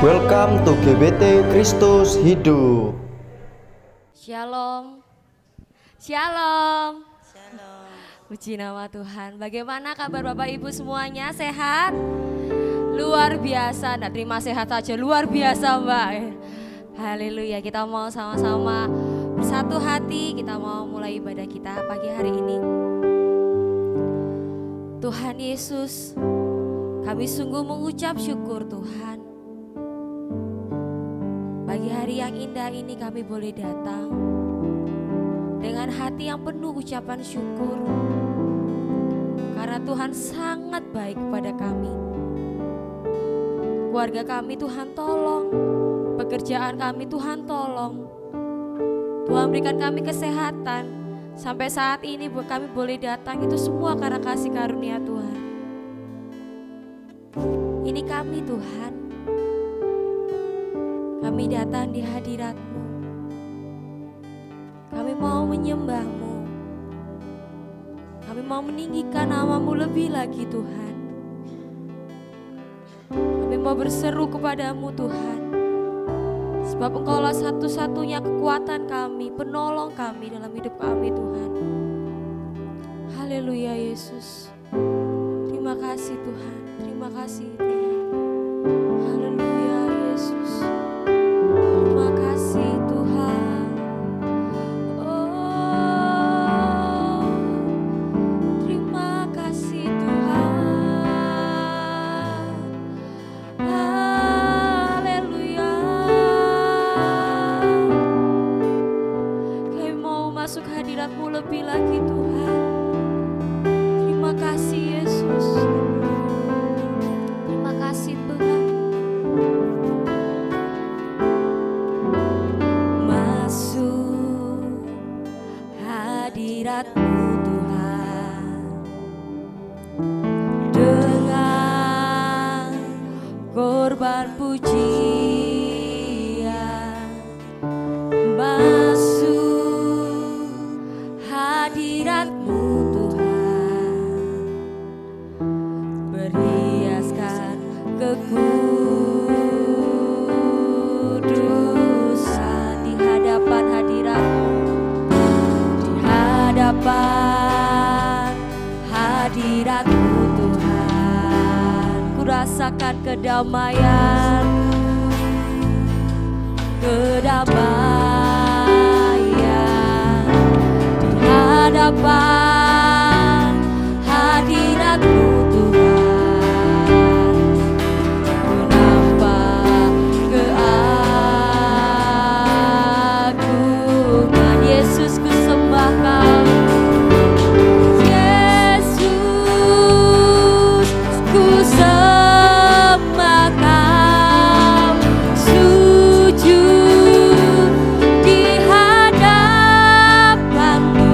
Welcome to GBT Kristus Hidup. Shalom. Shalom. Shalom. Puji nama Tuhan. Bagaimana kabar Bapak Ibu semuanya? Sehat? Luar biasa. Nggak terima sehat saja, luar biasa Mbak. Haleluya. Kita mau sama-sama bersatu hati. Kita mau mulai ibadah kita pagi hari ini. Tuhan Yesus, kami sungguh mengucap syukur Tuhan. Pagi hari yang indah ini kami boleh datang dengan hati yang penuh ucapan syukur. Karena Tuhan sangat baik kepada kami. Keluarga kami Tuhan tolong, pekerjaan kami Tuhan tolong. Tuhan berikan kami kesehatan. Sampai saat ini kami boleh datang itu semua karena kasih karunia Tuhan. Ini kami Tuhan. Kami datang di hadirat-Mu. Kami mau menyembah-Mu. Kami mau meninggikan nama-Mu lebih lagi Tuhan. Kami mau berseru kepadamu Tuhan. Sebab Engkaulah satu-satunya kekuatan kami, penolong kami dalam hidup kami Tuhan. Haleluya Yesus. Terima kasih Tuhan. Terima kasih Tuhan. Haleluya Yesus. Terima kasih Tuhan. Oh, terima kasih Tuhan. Haleluya. Kami mau masuk hadirat-Mu lebih lagi Tuhan. Terima kasih Yesus. Terima kasih Tuhan. Masuk hadirat-Mu Tuhan dengan korban pujian. Masuk hadirat-Mu Tuhan, berhiaskan kekudusan di hadapan hadirat-Mu, di hadapan hadirat-Mu Tuhan. Ku rasakan kedamaian, kedamaian di hadapan hadirat-Mu Tuhan. Ku nampak keagungan Yesus, ku sembah Kau. Yesus, ku sembah Kau, sujud di hadapan-Mu.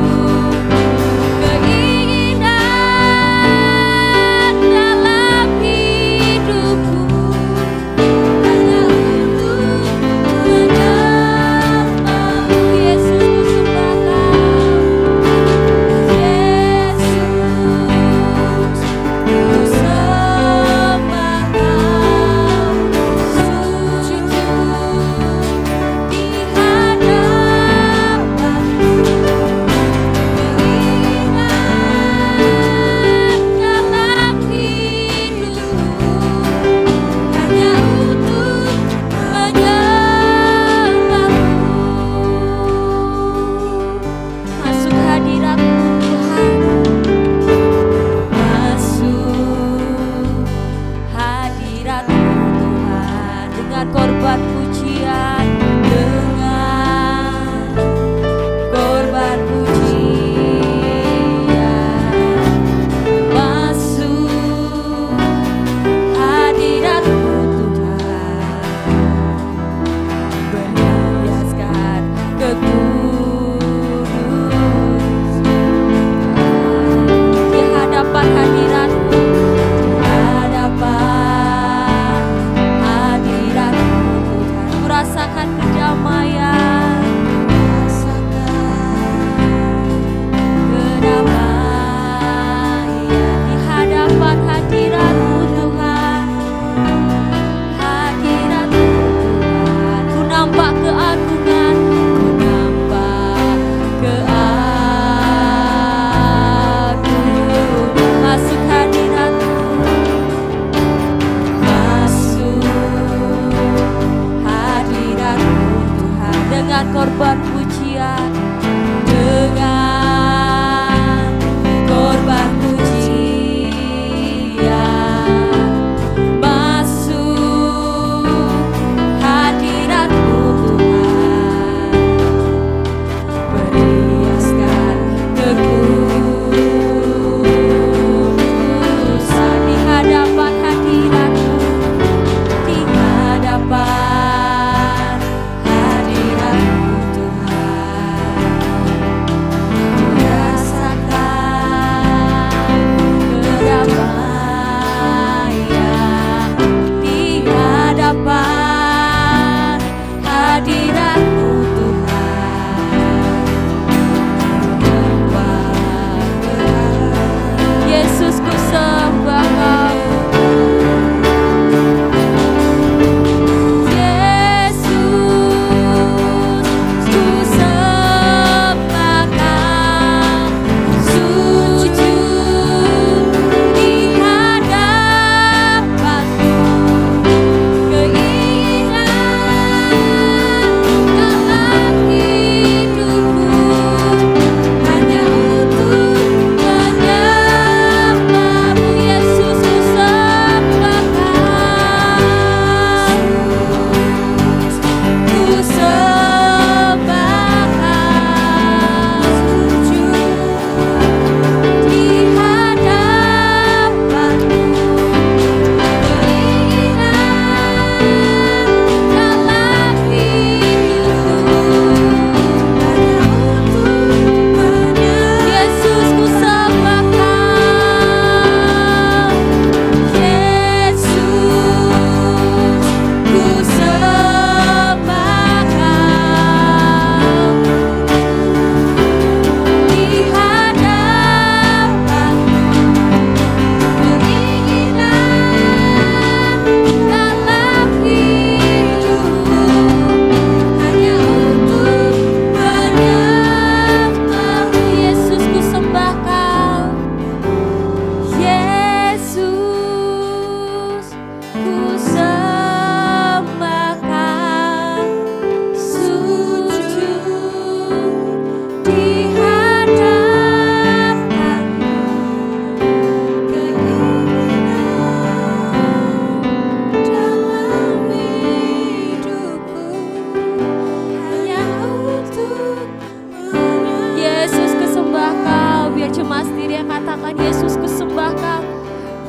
lemas diri, katakan Yesus ku sembah Kau.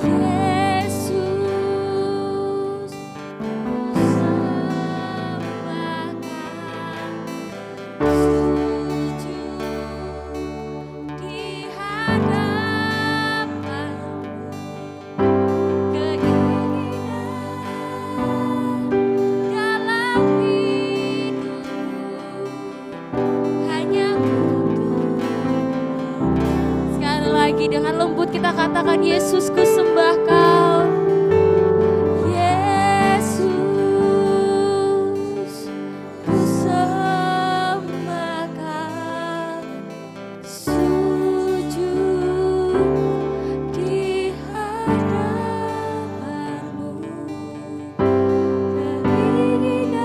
Yesus ku sembah Kau, sujud di hadapan-Mu, keinginan dalam hidupku hanya untuk. Sekali lagi dengan lembut kita katakan Yesus ku sembah Kau. Yesus ku sembah Kau, sujud di hadapan-Mu, keinginan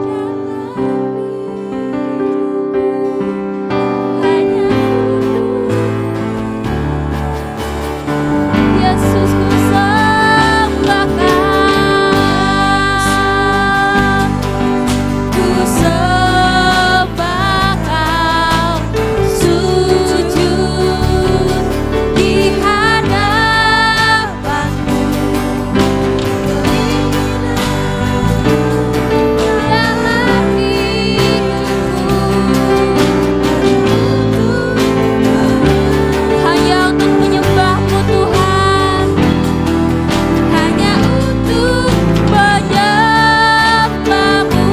dalam hidupku hanya Yesus ku sembah Kau, ku sembah Kau, sujud di hadapan-Mu, dalam hidupku hanya untuk menyembah-Mu Tuhan, hanya untuk menyembah-Mu,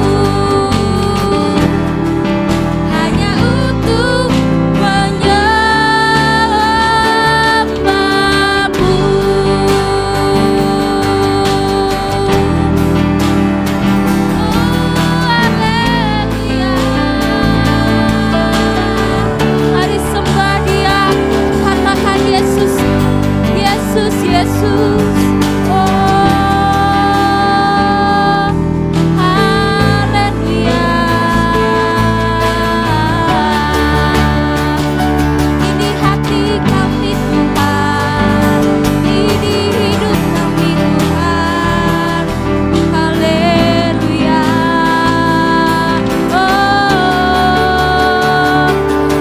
hanya untuk menyembah-Mu. Haleluya. Mari sembah Dia, katakan Yesus, Yesus, Yesus. Oh, haleluya. Ini hati kami Tuhan, ini hidup kami Tuhan. Haleluya. Oh,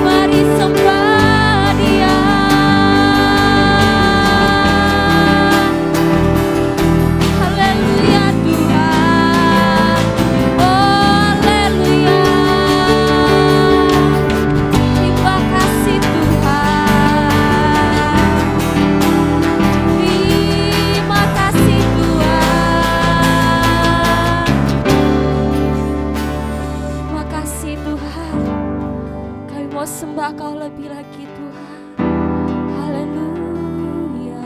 mari sembah Dia. Haleluya Tuhan. Oh, haleluya. Terima kasih Tuhan. Terima kasih Tuhan. Terima kasih Tuhan. Kami mau sembah Kau lebih lagi Tuhan. Haleluya.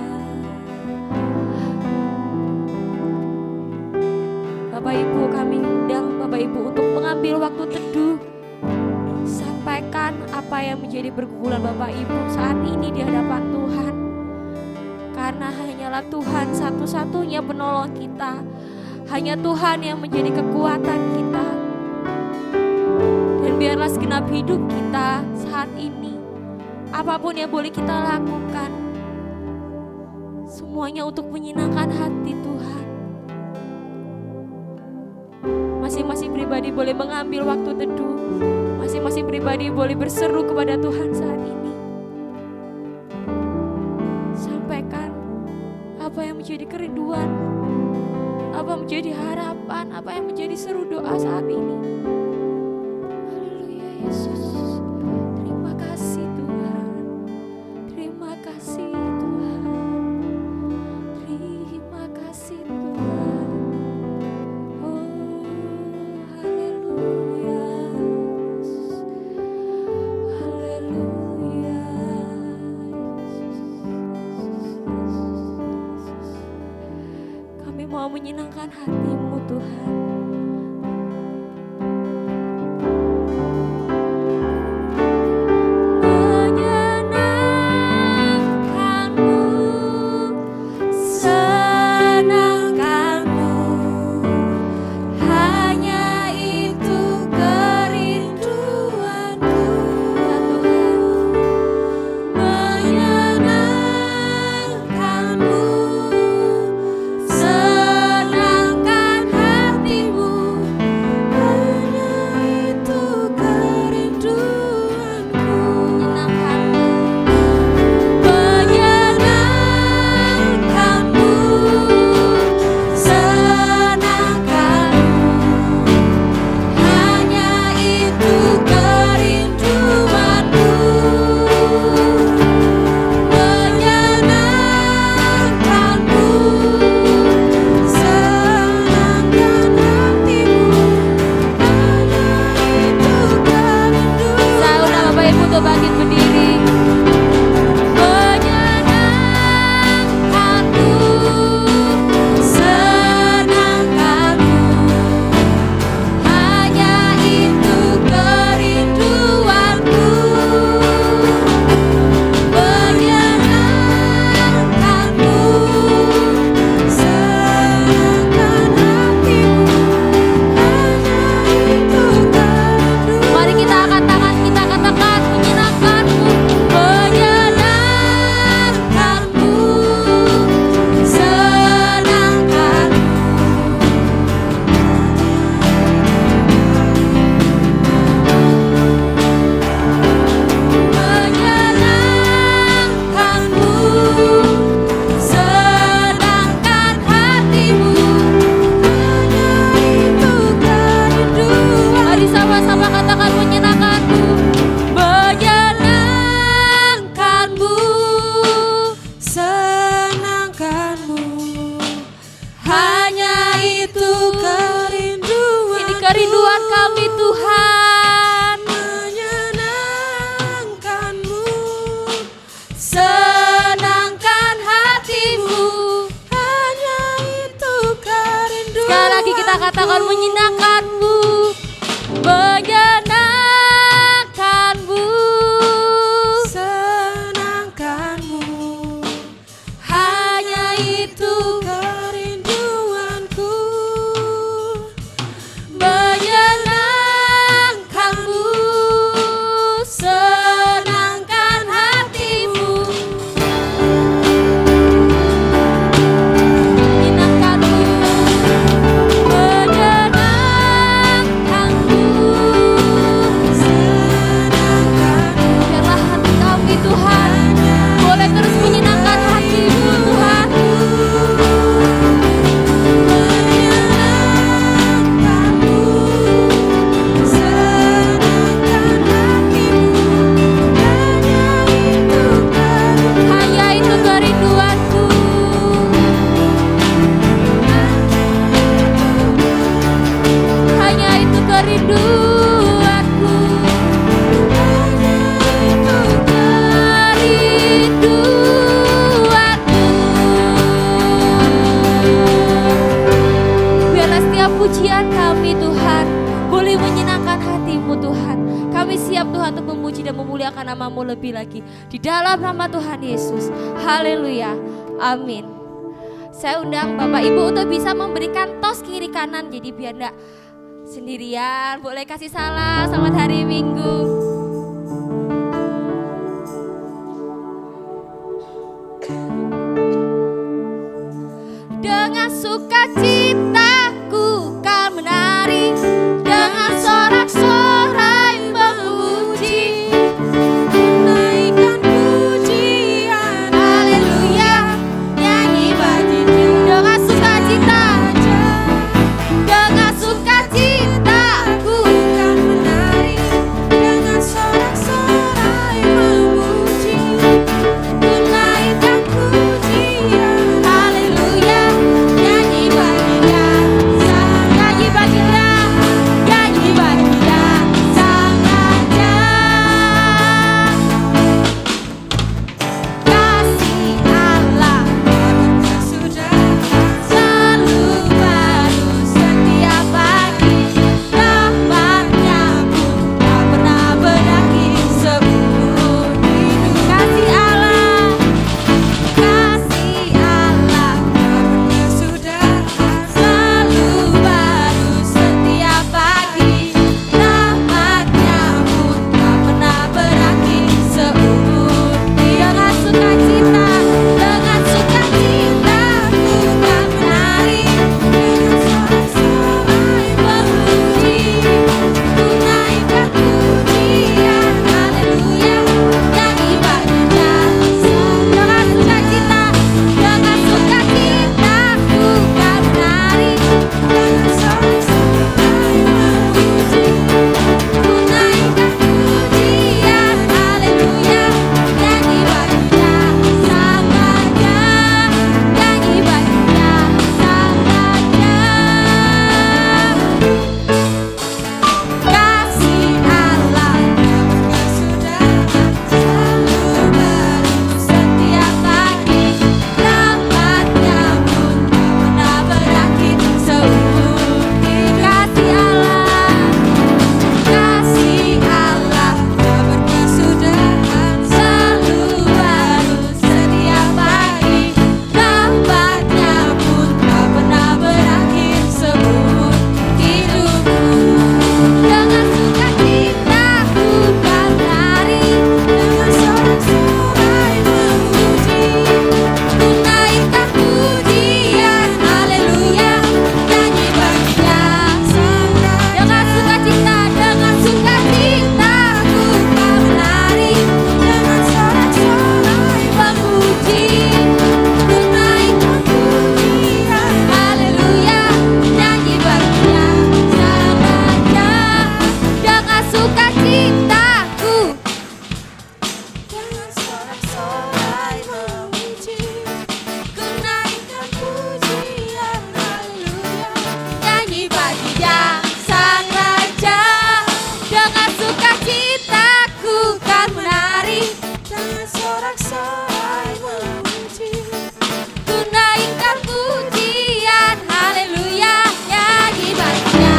Bapak Ibu, kami undang Bapak Ibu untuk mengambil waktu teduh. Sampaikan apa yang menjadi pergumulan Bapak Ibu saat ini di hadapan Tuhan. Karena hanyalah Tuhan satu-satunya penolong kita. Hanya Tuhan yang menjadi kekuatan kita. Dan biarlah segenap hidup kita saat ini, apapun yang boleh kita lakukan, semuanya untuk menyenangkan hati Tuhan. Masing-masing pribadi boleh mengambil waktu teduh. Masing-masing pribadi boleh berseru kepada Tuhan saat ini. Sampaikan apa yang menjadi kerinduan, apa menjadi harapan, apa yang menjadi seru doa saat ini. Haleluya Yesus. Terima kasih Tuhan. Terima kasih Tuhan. Terima kasih Tuhan. Oh, haleluya. Haleluya. Kami mau menyenangkan hati-Mu Tuhan. Senangkan hatimu untuk memuji dan memuliakan nama-Mu lebih lagi. Di dalam nama Tuhan Yesus. Haleluya. Amin. Saya undang Bapak Ibu untuk bisa memberikan tos kiri kanan. Jadi biar enggak sendirian. Boleh kasih salam. Selamat hari Minggu. Dengan sukacitaku kan menari, dengan sorak-sorai memuji, menaikkan pujian, haleluya, nyanyi bagi Dia. Dengan sukacita, dengan sukacitaku kan menari, dengan sorak-sorai memuji, menaikkan pujian, haleluya. Nyanyi bagi Dia, nyanyi bagi Dia, nyanyi bagi Dia, Sang Raja. Kasih Allah sudah selalu baru setiap pagi, rahmat-Nya pun tak pernah berakhir seumur hidup. Kasih Allah sudah selalu baru setiap pagi, rahmat-Nya pun tak pernah berakhir seumur. Dengan sukacita, dengan sukacita ku kan menari, dengan sorak-sorai memuji, ku naikkan pujian, haleluya, nyanyi bagi Dia. Dengan sukacita, dengan sukacita ku kan menari, dengan sorak-sorai memuji, ku naikkan pujian, haleluya, nyanyi bagi Dia, Sang Raja, nyanyi bagi Dia, Sang Raja. Kasih Allah sudah selalu baru setiap pagi, rahmat-Nya pun tak pernah berakhir seumur hidup. Kasih Allah berkesudahan selalu baru setiap pagi, rahmat-Nya pun tak pernah berakhir seumur hidupku. Dengan sukacita ku kan menari, dengan sorak-sorai memuji, ku naikkan pujian, haleluya, nyanyi bagi Dia, Sang Raja. Dengan sukacita, dengan sukacita ku kan menari, dengan sorak-sorai memuji, ku naikkan pujian, haleluya, nyanyi bagi Dia, Sang Raja. Dengan sukacitaku, dengan sorak-sorai memuji, ku naikkan pujian, haleluya, nyanyi bagi Dia, Sang Raja. Dengan sukacitaku kan menari, dengan sorak-sorai memuji, ku naikkan pujian, haleluya, nyanyi bagi Dia,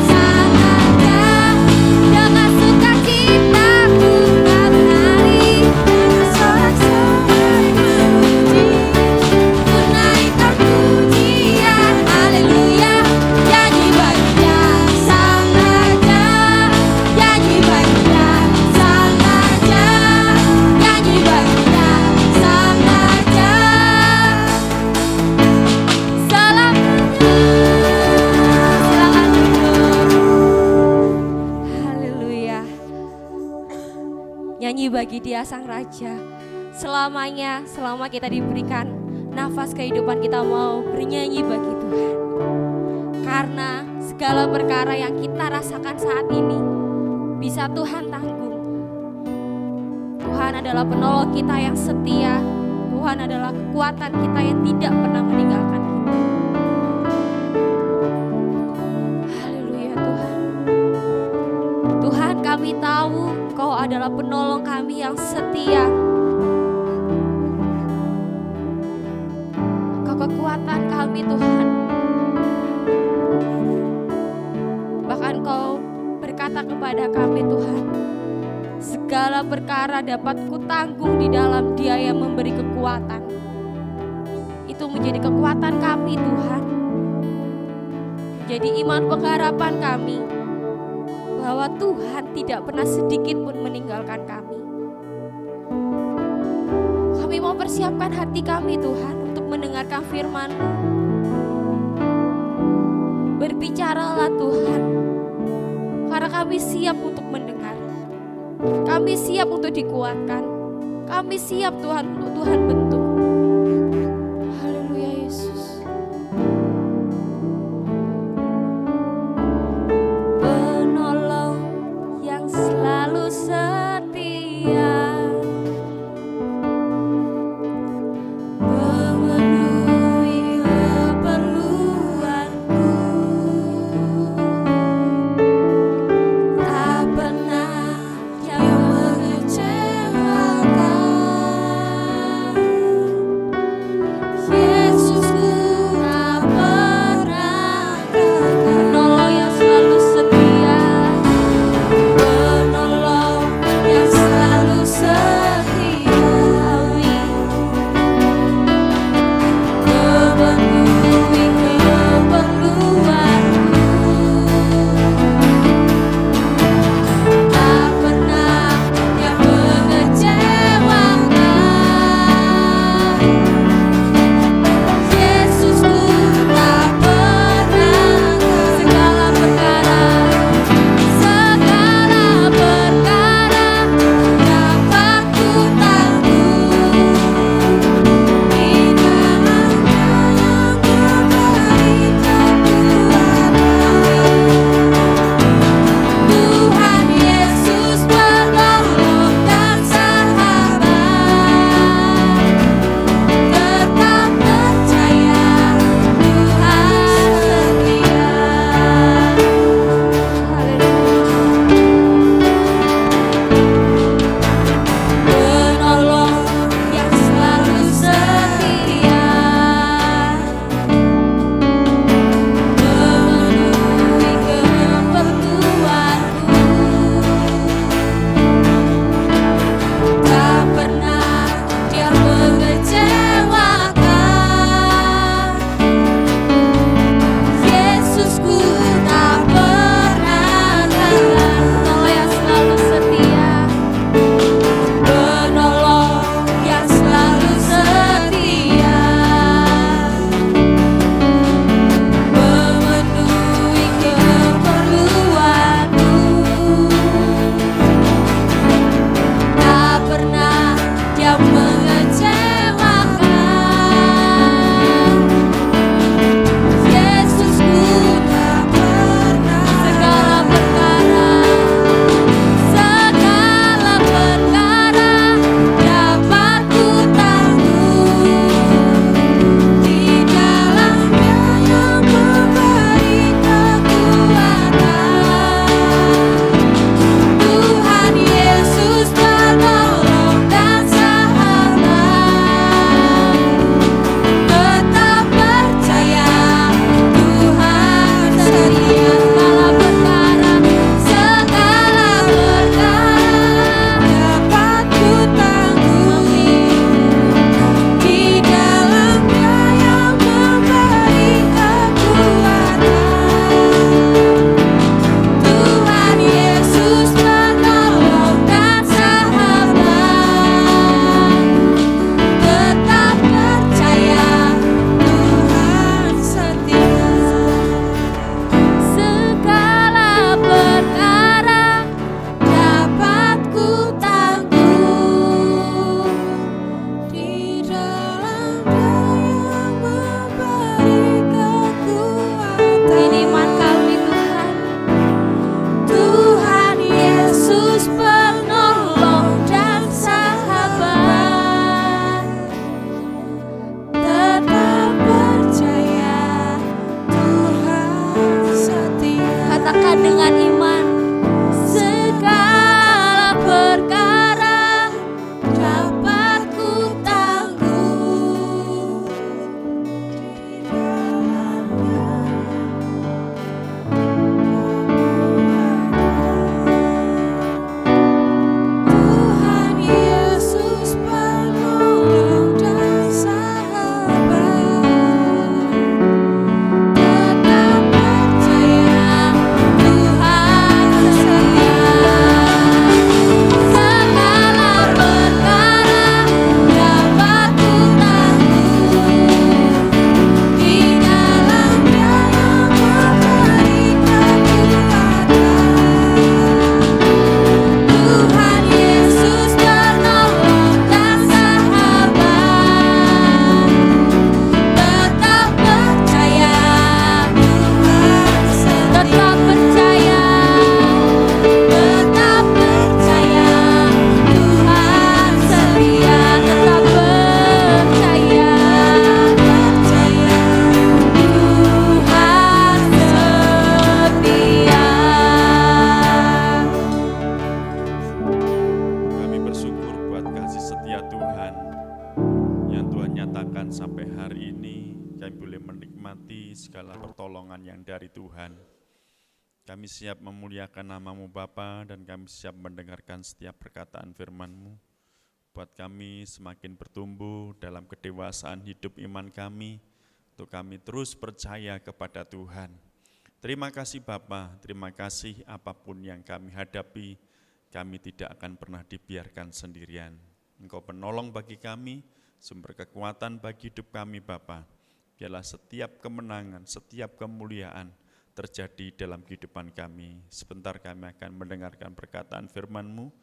Sang Raja. Dengan sukacitaku kan menari, dengan sorak-sorai memuji, ku naikkan pujian, haleluya, nyanyi bagi Dia, Sang Raja, nyanyi bagi Dia, Sang Raja, nyanyi bagi Dia, Sang Raja. Selamanya, silakan duduk. Haleluya. Nyanyi bagi Dia, Sang Raja. Selamanya, selama kita diberikan nafas kehidupan, kita mau bernyanyi bagi Tuhan. Karena segala perkara yang kita rasakan saat ini bisa Tuhan tanggung. Tuhan adalah penolong kita yang setia. Tuhan adalah kekuatan kita yang tidak pernah meninggalkan kita. Haleluya Tuhan. Tuhan, kami tahu Kau adalah penolong kami yang setia. Kau kekuatan kami Tuhan. Bahkan Kau berkata kepada kami Tuhan, Segala perkara dapat kutanggung di dalam Dia yang memberi kekuatan. Itu menjadi kekuatan kami Tuhan. Jadi iman pengharapan kami bahwa Tuhan tidak pernah sedikit pun meninggalkan kami. Kami mau persiapkan hati kami Tuhan untuk mendengarkan firman-Mu. Berbicaralah Tuhan, karena kami siap untuk mendengar. Kami siap untuk dikuatkan. Kami siap Tuhan untuk Tuhan bentuk. Haleluya Yesus. Penolong yang selalu setia, memenuhi keperluanku, tak pernah yang mengecewakan. sampai hari ini kami boleh menikmati segala pertolongan yang dari Tuhan. Kami siap memuliakan nama-Mu Bapa, dan kami siap mendengarkan setiap perkataan firman-Mu. Buat kami semakin bertumbuh dalam kedewasaan hidup iman kami, untuk kami terus percaya kepada Tuhan. Terima kasih Bapa, terima kasih apapun yang kami hadapi, kami tidak akan pernah dibiarkan sendirian. Engkau penolong bagi kami, sumber kekuatan bagi hidup kami Bapa. Biarlah setiap kemenangan, setiap kemuliaan terjadi dalam kehidupan kami. Sebentar kami akan mendengarkan perkataan firman-Mu,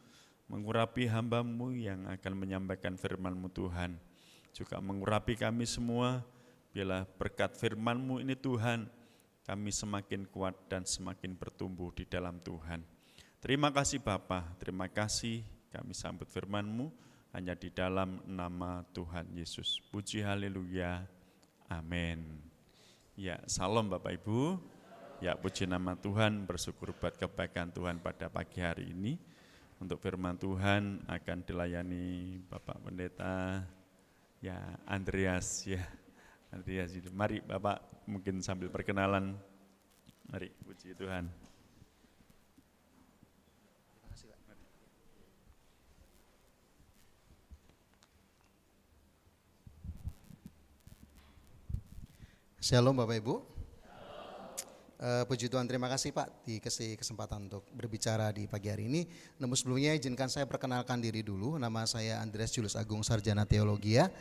mengurapi hamba-Mu yang akan menyampaikan firman-Mu Tuhan. Juga mengurapi kami semua, biarlah berkat firman-Mu ini Tuhan, kami semakin kuat dan semakin bertumbuh di dalam Tuhan. Terima kasih Bapa, terima kasih kami sambut firman-Mu hanya di dalam nama Tuhan Yesus. Puji haleluya, amin. Ya, salam Bapak Ibu. Ya, puji nama Tuhan, bersyukur buat kebaikan Tuhan pada pagi hari ini. Untuk firman Tuhan akan dilayani Bapak Pendeta ya Andreas ya. Andreas itu. Mari Bapak mungkin sambil perkenalan. Mari, puji Tuhan. Shalom Bapak Ibu. Puji Tuhan, terima kasih Pak dikasih kesempatan untuk berbicara di pagi hari ini. Namun sebelumnya izinkan saya perkenalkan diri dulu. Nama saya Andreas Julius Agung, Sarjana Teologi ya.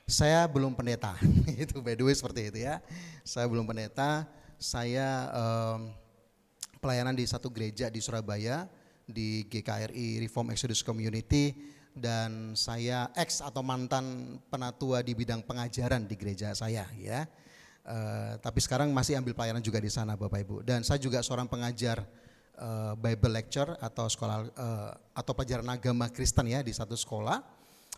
Saya belum pendeta, itu by the way seperti itu ya. Saya belum pendeta, saya pelayanan di satu gereja di Surabaya, di GKRI Reform Exodus Community, dan saya ex atau mantan penatua di bidang pengajaran di gereja saya ya. Tapi sekarang masih ambil pelayanan juga di sana Bapak Ibu. Dan saya juga seorang pengajar Bible lecture atau sekolah atau pelajaran agama Kristen ya di satu sekolah.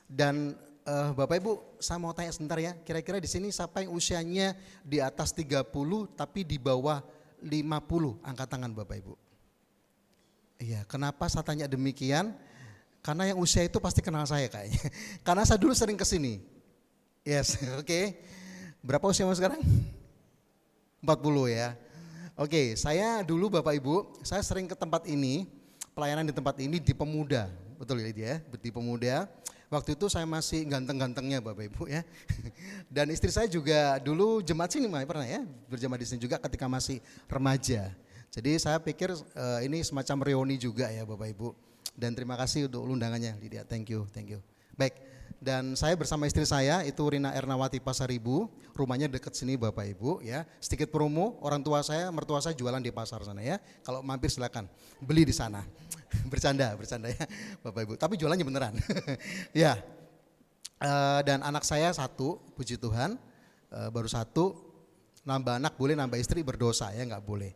Dan Bapak Ibu, saya mau tanya sebentar ya, kira-kira di sini siapa yang usianya di atas 30 tapi di bawah 50? Angkat tangan Bapak Ibu. Iya, kenapa saya tanya demikian? Karena yang usia itu pasti kenal saya kayaknya. Karena saya dulu sering kesini. Yes, oke. Berapa usiamu sekarang? 40 ya. Oke, saya dulu Bapak Ibu, saya sering ke tempat ini, pelayanan di tempat ini di Pemuda. Betul ya, di Pemuda. Waktu itu saya masih ganteng-gantengnya Bapak Ibu ya. Dan istri saya juga dulu jemaat sini pernah ya, berjemaat di sini juga ketika masih remaja. Jadi saya pikir ini semacam reuni juga ya Bapak Ibu. Dan terima kasih untuk undangannya Lydia, thank you. Baik, dan saya bersama istri saya itu Rina Ernawati Pasaribu, rumahnya dekat sini Bapak Ibu ya. Sedikit promo, orang tua saya, mertua saya jualan di pasar sana ya. Kalau mampir silakan beli di sana. Bercanda ya Bapak Ibu, tapi jualannya beneran. Ya, dan anak saya satu, puji Tuhan, baru satu. Nambah anak boleh, nambah istri berdosa ya, nggak boleh.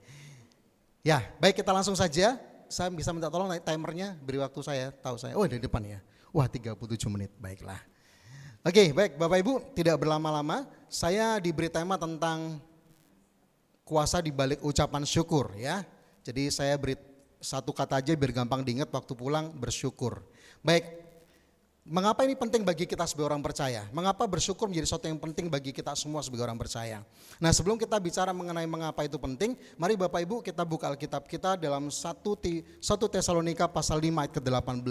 Ya, baik kita langsung saja. Saya bisa minta tolong timernya, beri waktu saya, tahu saya. Oh, dari depan ya. Wah, 37 menit, baiklah. Oke, baik Bapak Ibu, tidak berlama-lama, saya diberi tema tentang kuasa di balik ucapan syukur ya. Jadi saya beri satu kata aja biar gampang diingat waktu pulang, bersyukur. Baik, mengapa ini penting bagi kita sebagai orang percaya? Mengapa bersyukur menjadi sesuatu yang penting bagi kita semua sebagai orang percaya? Nah, sebelum kita bicara mengenai mengapa itu penting, mari Bapak Ibu kita buka Alkitab kita dalam 1 Tesalonika pasal 5 ayat ke-18.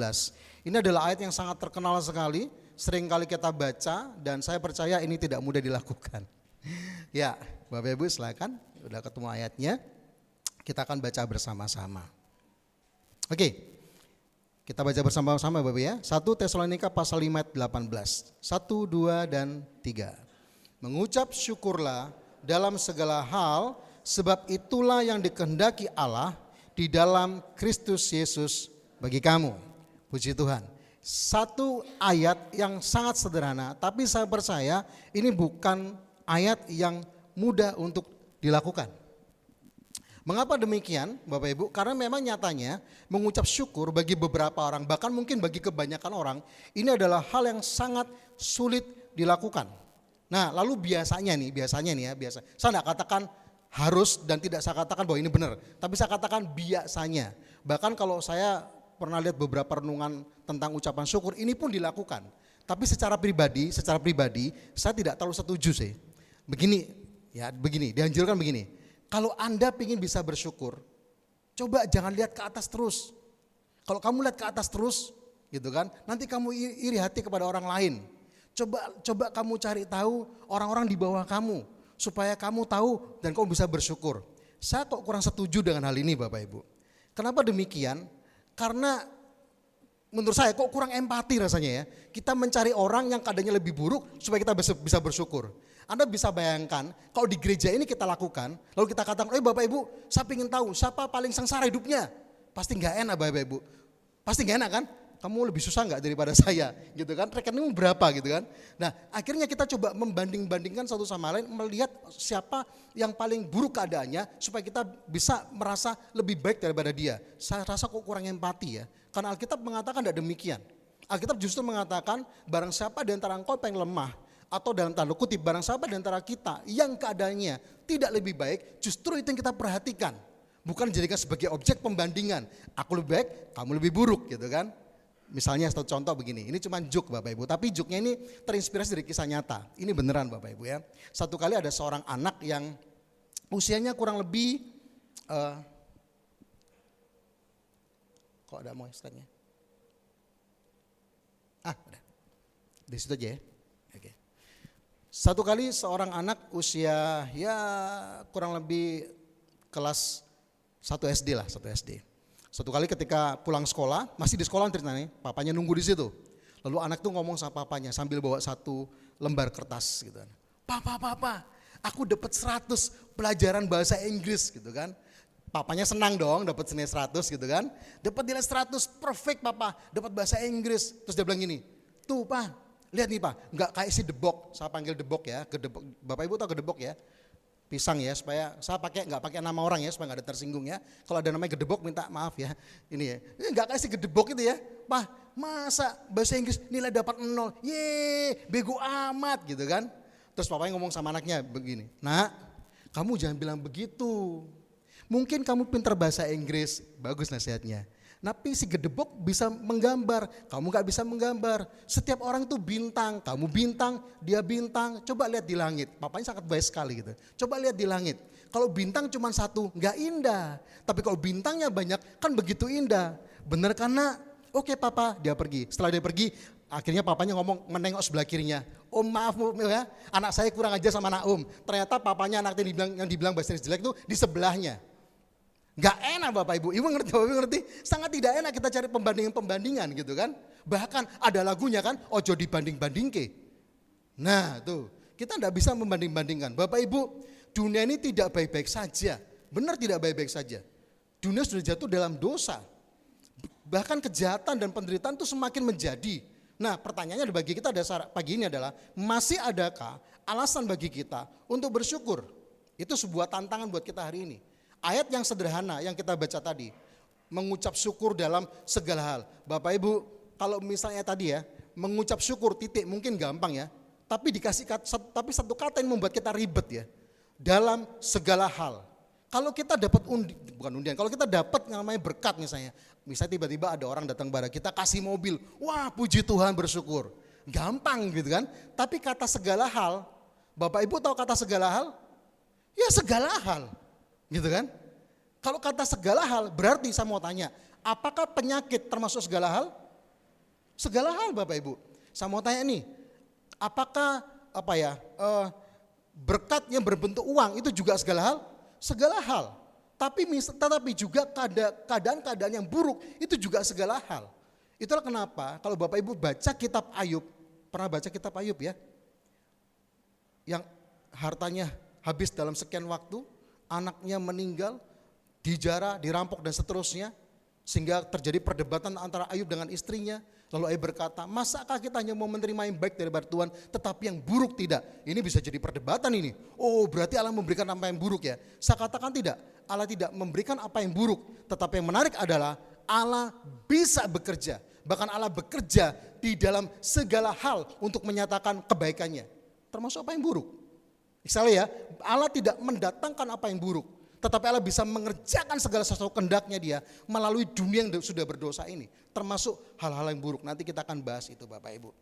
Ini adalah ayat yang sangat terkenal sekali, sering kali kita baca dan saya percaya ini tidak mudah dilakukan. Ya, Bapak Ibu silakan, udah ketemu ayatnya, kita akan baca bersama-sama. Oke, kita baca bersama-sama Bapak ya. 1 Tesalonika pasal 5 ayat 18. 1, 2, dan 3. Mengucap syukurlah dalam segala hal, sebab itulah yang dikehendaki Allah di dalam Kristus Yesus bagi kamu. Puji Tuhan. Satu ayat yang sangat sederhana, tapi saya percaya ini bukan ayat yang mudah untuk dilakukan. Mengapa demikian Bapak Ibu? Karena memang nyatanya mengucap syukur bagi beberapa orang, bahkan mungkin bagi kebanyakan orang, ini adalah hal yang sangat sulit dilakukan. Nah lalu biasanya nih ya, saya tidak katakan harus dan tidak saya katakan bahwa ini benar, tapi saya katakan biasanya. Bahkan kalau saya pernah lihat beberapa renungan tentang ucapan syukur, ini pun dilakukan. Tapi secara pribadi saya tidak terlalu setuju sih. Begini, dianjurkan begini. Kalau Anda ingin bisa bersyukur, coba jangan lihat ke atas terus. Kalau kamu lihat ke atas terus, gitu kan, nanti kamu iri hati kepada orang lain. Coba kamu cari tahu orang-orang di bawah kamu, supaya kamu tahu dan kamu bisa bersyukur. Saya kok kurang setuju dengan hal ini Bapak Ibu. Kenapa demikian? Karena menurut saya kok kurang empati rasanya ya. Kita mencari orang yang keadaannya lebih buruk supaya kita bisa bersyukur. Anda bisa bayangkan kalau di gereja ini kita lakukan, lalu kita katakan, Bapak Ibu, saya ingin tahu siapa paling sengsara hidupnya. Pasti nggak enak Bapak Ibu. Pasti nggak enak kan? Kamu lebih susah nggak daripada saya, gitu kan? Rekeningmu berapa, gitu kan? Nah, akhirnya kita coba membanding-bandingkan satu sama lain, melihat siapa yang paling buruk keadaannya, supaya kita bisa merasa lebih baik daripada dia. Saya rasa kok kurang empati ya, karena Alkitab mengatakan tidak demikian. Alkitab justru mengatakan, barang siapa di antara engkau yang lemah, atau dalam tanda kutip, barang siapa di antara kita yang keadaannya tidak lebih baik, justru itu yang kita perhatikan. Bukan dijadikan sebagai objek pembandingan. Aku lebih baik, kamu lebih buruk, gitu kan? Misalnya satu contoh begini, ini cuma joke Bapak Ibu, tapi joke-nya ini terinspirasi dari kisah nyata. Ini beneran Bapak Ibu ya. Satu kali ada seorang anak yang usianya kurang lebih, kok ada mau slide-nya? Udah. Di situ aja ya. Oke. Satu kali seorang anak usia ya kurang lebih kelas 1 SD lah, 1 SD. Suatu kali ketika pulang sekolah, masih di sekolah ceritanya, papanya nunggu di situ. Lalu anak tuh ngomong sama papanya sambil bawa satu lembar kertas gitu kan. Papa, aku dapat 100 pelajaran bahasa Inggris gitu kan. Papanya senang dong dapat nilai 100 gitu kan. Dapat nilai 100 perfect papa, dapat bahasa Inggris. Terus dia bilang gini, tuh Pak, lihat nih Pak, nggak kayak si Debok, saya panggil Debok ya, Bapak Ibu tahu Gedebok ya. Pisang ya, supaya saya nggak pakai nama orang ya, supaya nggak ada tersinggung ya. Kalau ada namanya Gedebok minta maaf ya. Ini ya, nggak kasih Gedebok itu ya. Pak, masa bahasa Inggris nilai dapat 0, bego amat gitu kan. Terus papanya ngomong sama anaknya begini, Nak, kamu jangan bilang begitu. Mungkin kamu pintar bahasa Inggris, bagus nasihatnya. Tapi si Gedebok bisa menggambar, kamu gak bisa menggambar. Setiap orang itu bintang, kamu bintang, dia bintang. Coba lihat di langit, papanya sangat baik sekali gitu. Coba lihat di langit, kalau bintang cuma satu gak indah. Tapi kalau bintangnya banyak kan begitu indah. Bener kan Nak? Oke papa, dia pergi. Setelah dia pergi, akhirnya papanya ngomong menengok sebelah kirinya. Om maaf ya, anak saya kurang ajar sama anak om. Ternyata papanya anak yang dibilang bahasa Inggris jelek itu di sebelahnya. Gak enak Bapak Ibu Bapak Ibu ngerti? Sangat tidak enak kita cari pembandingan gitu kan. Bahkan ada lagunya kan, ojo dibanding-bandingke. Nah tuh, kita tidak bisa membanding-bandingkan. Bapak Ibu, dunia ini tidak baik-baik saja. Benar tidak baik-baik saja. Dunia sudah jatuh dalam dosa. Bahkan kejahatan dan penderitaan itu semakin menjadi. Nah pertanyaannya bagi kita pagi ini adalah, masih adakah alasan bagi kita untuk bersyukur? Itu sebuah tantangan buat kita hari ini. Ayat yang sederhana yang kita baca tadi, mengucap syukur dalam segala hal. Bapak Ibu, kalau misalnya tadi ya, mengucap syukur titik mungkin gampang ya, tapi satu kata yang membuat kita ribet ya. Dalam segala hal. Kalau kita dapat kalau kita dapat namanya berkat misalnya tiba-tiba ada orang datang kepada kita kasih mobil, wah puji Tuhan bersyukur. Gampang gitu kan. Tapi kata segala hal, Bapak Ibu tahu kata segala hal? Ya segala hal. Gitu kan? Kalau kata segala hal berarti saya mau tanya, apakah penyakit termasuk segala hal? Segala hal Bapak Ibu. Saya mau tanya nih, apakah berkat yang berbentuk uang itu juga segala hal? Segala hal. Tetapi juga keadaan-keadaan yang buruk itu juga segala hal. Itulah kenapa kalau Bapak Ibu baca kitab Ayub, pernah baca kitab Ayub ya? Yang hartanya habis dalam sekian waktu, anaknya meninggal, dijara, dirampok dan seterusnya. Sehingga terjadi perdebatan antara Ayub dengan istrinya. Lalu Ayub berkata, masakah kita hanya mau menerima yang baik dari Tuhan tetapi yang buruk tidak? Ini bisa jadi perdebatan ini. Oh berarti Allah memberikan apa yang buruk ya? Saya katakan tidak, Allah tidak memberikan apa yang buruk. Tetapi yang menarik adalah Allah bisa bekerja. Bahkan Allah bekerja di dalam segala hal untuk menyatakan kebaikannya. Termasuk apa yang buruk. Misalnya ya, Allah tidak mendatangkan apa yang buruk, tetapi Allah bisa mengerjakan segala sesuatu kehendaknya dia melalui dunia yang sudah berdosa ini, termasuk hal-hal yang buruk. Nanti kita akan bahas itu Bapak Ibu.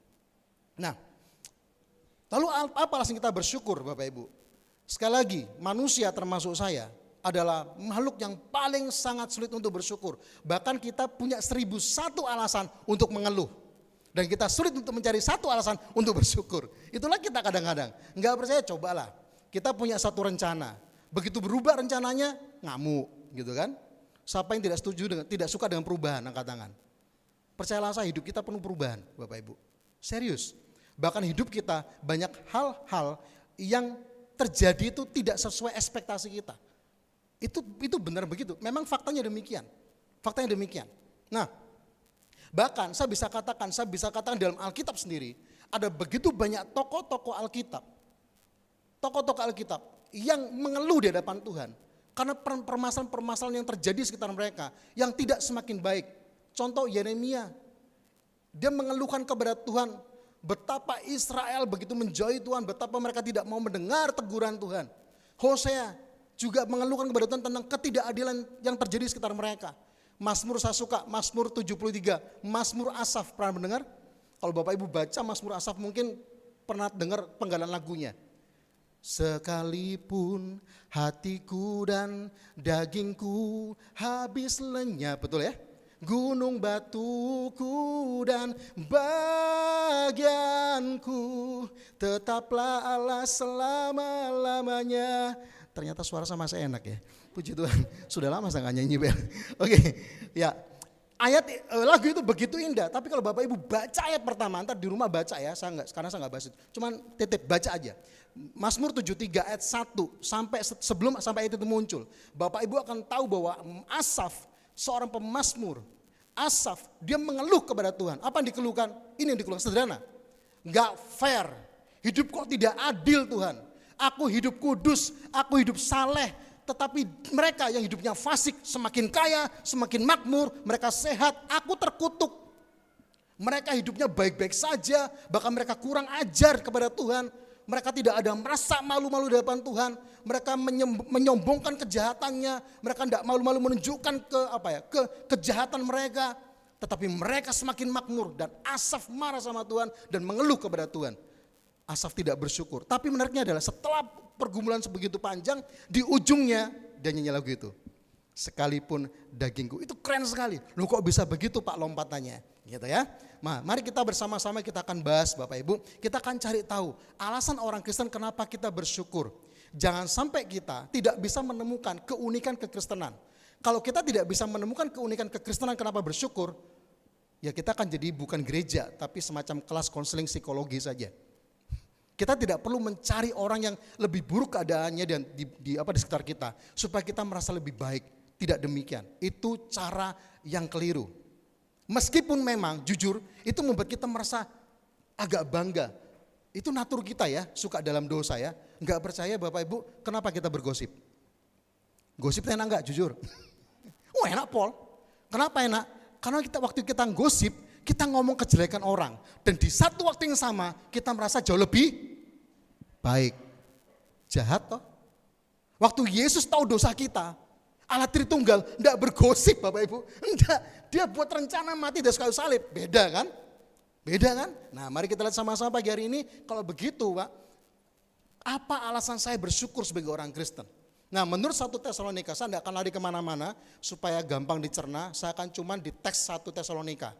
Nah, lalu apa alasan kita bersyukur Bapak Ibu? Sekali lagi, manusia termasuk saya adalah makhluk yang paling sangat sulit untuk bersyukur. Bahkan kita punya 1001 alasan untuk mengeluh. Dan kita sulit untuk mencari satu alasan untuk bersyukur. Itulah kita kadang-kadang. Enggak percaya, cobalah. Kita punya satu rencana. Begitu berubah rencananya, ngamuk gitu kan. Siapa yang tidak suka dengan perubahan, angkat tangan. Percayalah saya, hidup kita penuh perubahan Bapak Ibu. Serius. Bahkan hidup kita banyak hal-hal yang terjadi itu tidak sesuai ekspektasi kita. Itu benar begitu. Memang faktanya demikian. Faktanya demikian. Nah, bahkan saya bisa katakan dalam Alkitab sendiri ada begitu banyak tokoh-tokoh Alkitab. Tokoh-tokoh Alkitab yang mengeluh di hadapan Tuhan karena permasalahan-permasalahan yang terjadi di sekitar mereka yang tidak semakin baik. Contoh Yeremia. Dia mengeluhkan kepada Tuhan betapa Israel begitu menjauhi Tuhan, betapa mereka tidak mau mendengar teguran Tuhan. Hosea juga mengeluhkan kepada Tuhan tentang ketidakadilan yang terjadi di sekitar mereka. Mazmur saya suka, Mazmur 73, Mazmur Asaf, pernah mendengar? Kalau Bapak Ibu baca Mazmur Asaf mungkin pernah dengar penggalan lagunya. Sekalipun hatiku dan dagingku habis lenyap, betul ya? Gunung batuku dan bagianku tetaplah Allah selama-lamanya. Ternyata suara sama saya enak ya. Puji Tuhan, sudah lama saya gak nyanyi bel. Oke, ya. Lagu itu begitu indah, tapi kalau Bapak Ibu baca ayat pertama, ntar di rumah baca ya, karena saya gak bahas itu. Cuman titip baca aja. Mazmur 73 ayat 1 sampai ayat itu muncul. Bapak Ibu akan tahu bahwa Asaf, seorang pemazmur, Asaf, dia mengeluh kepada Tuhan. Apa yang dikeluhkan? Ini yang dikeluhkan, sederhana. Gak fair, hidup kok tidak adil Tuhan. Aku hidup kudus, aku hidup saleh. Tetapi mereka yang hidupnya fasik, semakin kaya, semakin makmur, mereka sehat, aku terkutuk. Mereka hidupnya baik-baik saja, bahkan mereka kurang ajar kepada Tuhan. Mereka tidak ada merasa malu-malu di hadapan Tuhan. Mereka menyombongkan kejahatannya, mereka tidak malu-malu menunjukkan kejahatan mereka. Tetapi mereka semakin makmur dan Asaf marah sama Tuhan dan mengeluh kepada Tuhan. Asaf tidak bersyukur. Tapi menariknya adalah setelah pergumulan sebegitu panjang, di ujungnya dia nyanyi lagu itu. Sekalipun dagingku, itu keren sekali. Loh kok bisa begitu Pak lompatannya, gitu ya. Nah, mari kita bersama-sama kita akan bahas Bapak Ibu. Kita akan cari tahu alasan orang Kristen kenapa kita bersyukur. Jangan sampai kita tidak bisa menemukan keunikan kekristenan. Kalau kita tidak bisa menemukan keunikan kekristenan kenapa bersyukur, ya kita akan jadi bukan gereja, tapi semacam kelas konseling psikologi saja. Kita tidak perlu mencari orang yang lebih buruk keadaannya dan di sekitar kita supaya kita merasa lebih baik. Tidak demikian. Itu cara yang keliru. Meskipun memang jujur itu membuat kita merasa agak bangga. Itu natur kita ya, suka dalam dosa ya. Enggak percaya Bapak Ibu, kenapa kita bergosip? Gosip enak enggak jujur? Oh enak Paul. Kenapa enak? Karena waktu kita gosip, kita ngomong kejelekan orang. Dan di satu waktu yang sama kita merasa jauh lebih baik. Jahat toh. Waktu Yesus tahu dosa kita, Allah Tritunggal enggak bergosip Bapak Ibu. Enggak, dia buat rencana mati dari kayu salib. Beda kan? Beda kan? Nah mari kita lihat sama-sama pagi hari ini. Kalau begitu Pak, apa alasan saya bersyukur sebagai orang Kristen? Nah menurut 1 Tesalonika, saya enggak akan lari kemana-mana supaya gampang dicerna. Saya akan cuman di teks 1 Tesalonika.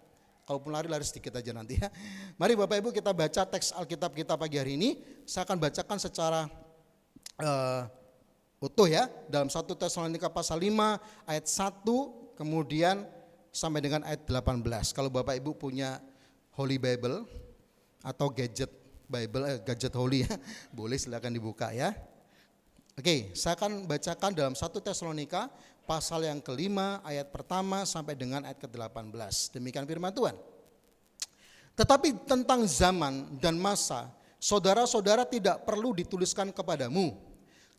Kalaupun lari sedikit aja nanti ya. Mari Bapak Ibu kita baca teks Alkitab kita pagi hari ini. Saya akan bacakan secara utuh ya. Dalam 1 Tesalonika pasal 5 ayat 1 kemudian sampai dengan ayat 18. Kalau Bapak Ibu punya Holy Bible atau gadget Holy ya, boleh silakan dibuka ya. Oke, saya akan bacakan dalam 1 Tesalonika pasal yang kelima ayat pertama sampai dengan ayat ke-18. Demikian firman Tuhan. Tetapi tentang zaman dan masa, saudara-saudara tidak perlu dituliskan kepadamu.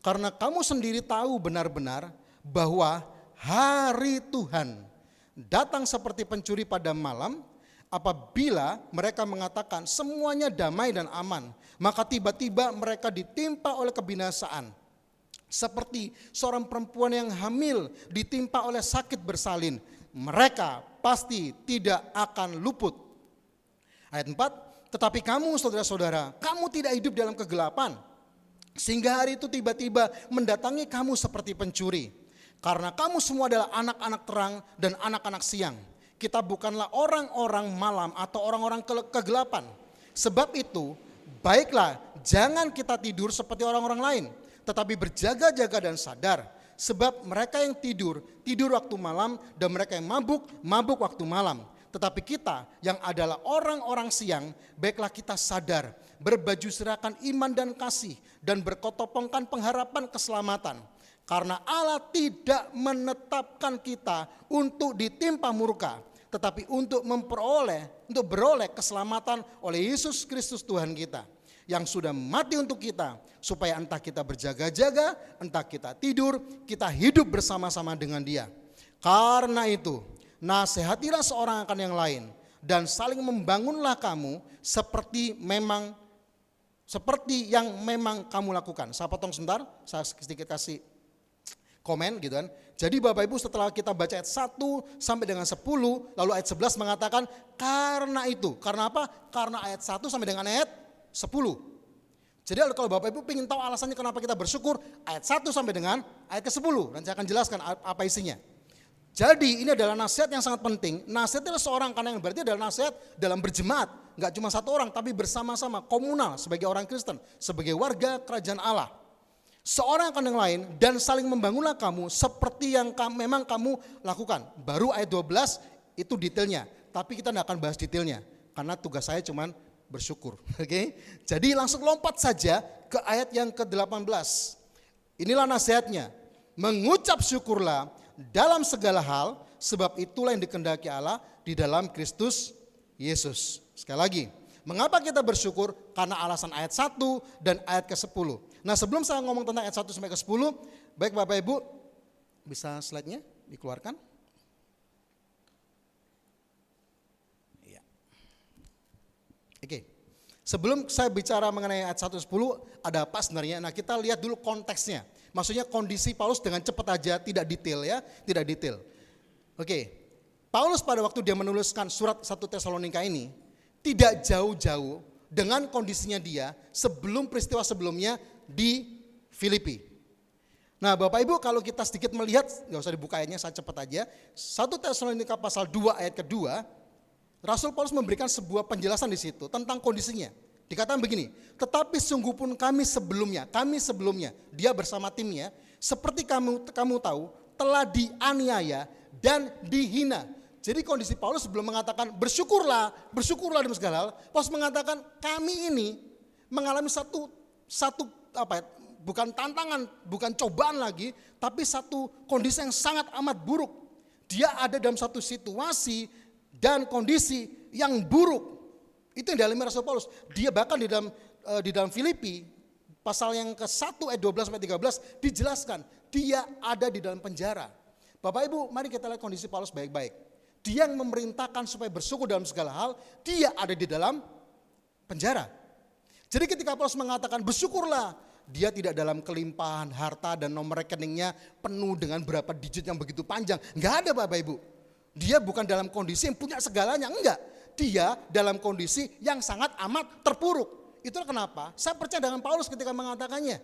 Karena kamu sendiri tahu benar-benar bahwa hari Tuhan datang seperti pencuri pada malam. Apabila mereka mengatakan semuanya damai dan aman, maka tiba-tiba mereka ditimpa oleh kebinasaan. Seperti seorang perempuan yang hamil ditimpa oleh sakit bersalin, mereka pasti tidak akan luput. Ayat 4, Tetapi kamu saudara-saudara, kamu tidak hidup dalam kegelapan. Sehingga hari itu tiba-tiba mendatangi kamu seperti pencuri. Karena kamu semua adalah anak-anak terang dan anak-anak siang. Kita bukanlah orang-orang malam atau orang-orang kegelapan. Sebab itu, baiklah jangan kita tidur seperti orang-orang lain. Tetapi berjaga-jaga dan sadar. Sebab mereka yang tidur, tidur waktu malam, dan mereka yang mabuk, mabuk waktu malam. Tetapi kita yang adalah orang-orang siang, baiklah kita sadar, berbaju serahkan iman dan kasih, dan berkotopongkan pengharapan keselamatan. Karena Allah tidak menetapkan kita untuk ditimpa murka, tetapi untuk beroleh keselamatan oleh Yesus Kristus Tuhan kita, yang sudah mati untuk kita, supaya entah kita berjaga-jaga, entah kita tidur, kita hidup bersama-sama dengan Dia. Karena itu, nasihatilah seorang akan yang lain, dan saling membangunlah kamu seperti yang memang kamu lakukan. Saya potong sebentar, saya sedikit kasih komen gitu kan. Jadi Bapak Ibu, setelah kita baca ayat 1 sampai dengan 10, lalu ayat 11 mengatakan karena itu. Karena apa? Karena ayat 1 sampai dengan ayat 10. Jadi kalau Bapak Ibu ingin tahu alasannya kenapa kita bersyukur, ayat 1 sampai dengan ayat ke-10. Dan saya akan jelaskan apa isinya. Jadi ini adalah nasihat yang sangat penting. Nasihat adalah seorang, karena yang berarti adalah nasihat dalam berjemaat. Enggak cuma satu orang, tapi bersama-sama, komunal, sebagai orang Kristen, sebagai warga kerajaan Allah. Seorang akan yang lain, dan saling membangunlah kamu seperti yang memang kamu lakukan. Baru ayat 12 itu detailnya, tapi kita tidak akan bahas detailnya, karena tugas saya cuma bersyukur. Oke? Jadi langsung lompat saja ke ayat yang ke-18. Inilah nasihatnya, mengucap syukurlah dalam segala hal, sebab itulah yang dikehendaki Allah di dalam Kristus Yesus. Sekali lagi, mengapa kita bersyukur? Karena alasan ayat 1 dan ayat ke-10. Nah, sebelum saya ngomong tentang ayat 1 sampai ke-10, baik Bapak Ibu, bisa slide-nya dikeluarkan? Iya. Oke. Sebelum saya bicara mengenai ayat 1 10, ada apa sebenarnya? Nah, kita lihat dulu konteksnya. Maksudnya kondisi Paulus dengan cepat aja, tidak detail ya, tidak detail. Oke. Paulus pada waktu dia menuliskan surat 1 Tesalonika ini, tidak jauh-jauh dengan kondisinya dia sebelum peristiwa sebelumnya di Filipi. Nah Bapak Ibu, kalau kita sedikit melihat, gak usah dibuka ayatnya, saya cepat aja. 1 Tesalonika pasal 2 ayat kedua, Rasul Paulus memberikan sebuah penjelasan di situ tentang kondisinya. Dikatakan begini, tetapi sungguh pun kami sebelumnya, dia bersama timnya, seperti kamu tahu, telah dianiaya dan dihina. Jadi kondisi Paulus sebelum mengatakan bersyukurlah dalam segala hal, Paulus mengatakan kami ini mengalami satu bukan tantangan, bukan cobaan lagi, tapi satu kondisi yang sangat amat buruk. Dia ada dalam satu situasi dan kondisi yang buruk. Itu yang dialami Rasul Paulus. Dia bahkan di dalam Filipi pasal yang ke-1 ayat 12 sampai 13 dijelaskan dia ada di dalam penjara. Bapak Ibu, mari kita lihat kondisi Paulus baik-baik. Dia yang memerintahkan supaya bersyukur dalam segala hal, dia ada di dalam penjara. Jadi ketika Paulus mengatakan bersyukurlah, dia tidak dalam kelimpahan harta dan nomor rekeningnya penuh dengan berapa digit yang begitu panjang. Enggak ada Bapak Ibu. Dia bukan dalam kondisi yang punya segalanya, enggak. Dia dalam kondisi yang sangat amat terpuruk. Itulah kenapa saya percaya dengan Paulus ketika mengatakannya.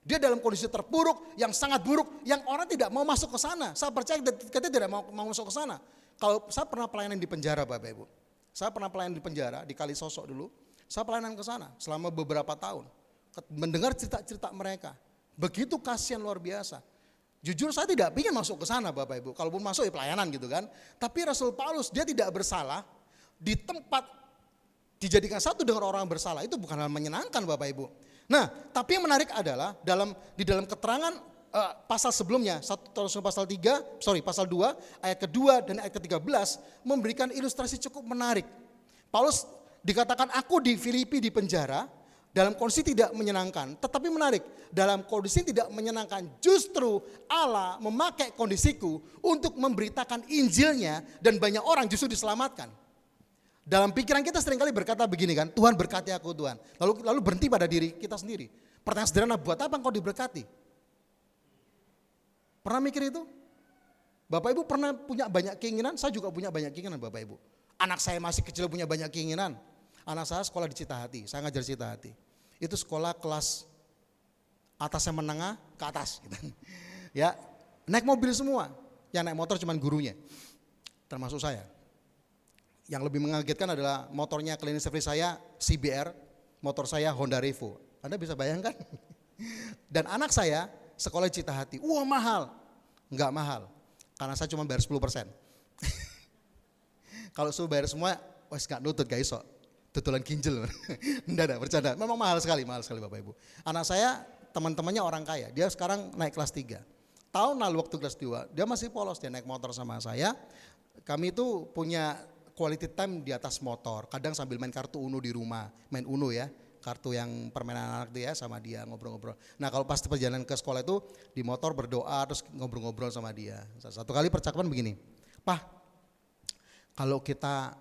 Dia dalam kondisi terpuruk, yang sangat buruk, yang orang tidak mau masuk ke sana. Saya percaya kita tidak mau masuk ke sana. Kalau saya pernah pelayanan di penjara Bapak Ibu. Saya pernah pelayanan di penjara, di Kalisosok dulu. Saya pelayanan ke sana selama beberapa tahun. Mendengar cerita-cerita mereka. Begitu kasihan luar biasa. Jujur saya tidak ingin masuk ke sana Bapak Ibu. Kalaupun masuk ya pelayanan gitu kan. Tapi Rasul Paulus dia tidak bersalah. Di tempat dijadikan satu dengan orang bersalah itu bukan hal menyenangkan Bapak Ibu. Nah tapi yang menarik adalah di dalam keterangan pasal sebelumnya, pasal 2 ayat kedua dan ayat ke-13 memberikan ilustrasi cukup menarik. Paulus dikatakan aku di Filipi di penjara dalam kondisi tidak menyenangkan, tetapi menarik, dalam kondisi tidak menyenangkan justru Allah memakai kondisiku untuk memberitakan Injilnya dan banyak orang justru diselamatkan. Dalam pikiran kita seringkali berkata begini kan, Tuhan berkati aku Tuhan. Lalu berhenti pada diri kita sendiri. Pertanyaan sederhana, buat apa engkau diberkati? Pernah mikir itu? Bapak Ibu pernah punya banyak keinginan? Saya juga punya banyak keinginan Bapak Ibu. Anak saya masih kecil punya banyak keinginan. Anak saya sekolah di Citahati, saya ngajar Citahati. Itu sekolah kelas atasnya menengah ke atas gitu. Ya, naik mobil semua. Yang naik motor cuman gurunya. Termasuk saya. Yang lebih mengagetkan adalah motornya cleaning service saya CBR, motor saya Honda Revo. Anda bisa bayangkan? Dan anak saya sekolah di Citahati. Wah, mahal. Enggak mahal. Karena saya cuma bayar 10%. Kalau suruh bayar semua, wes enggak nutut guys, so. Tutulan kinjel. Enggak, bercanda. Memang mahal sekali Bapak Ibu. Anak saya teman-temannya orang kaya. Dia sekarang naik kelas 3. Tahun lalu waktu kelas 2, dia masih polos, dia naik motor sama saya. Kami itu punya quality time di atas motor. Kadang sambil main kartu Uno di rumah, main Uno ya. Kartu yang permainan anak dia sama dia ngobrol-ngobrol. Nah, kalau pas perjalanan ke sekolah itu di motor berdoa terus ngobrol-ngobrol sama dia. Satu kali percakapan begini, "Pak, kalau kita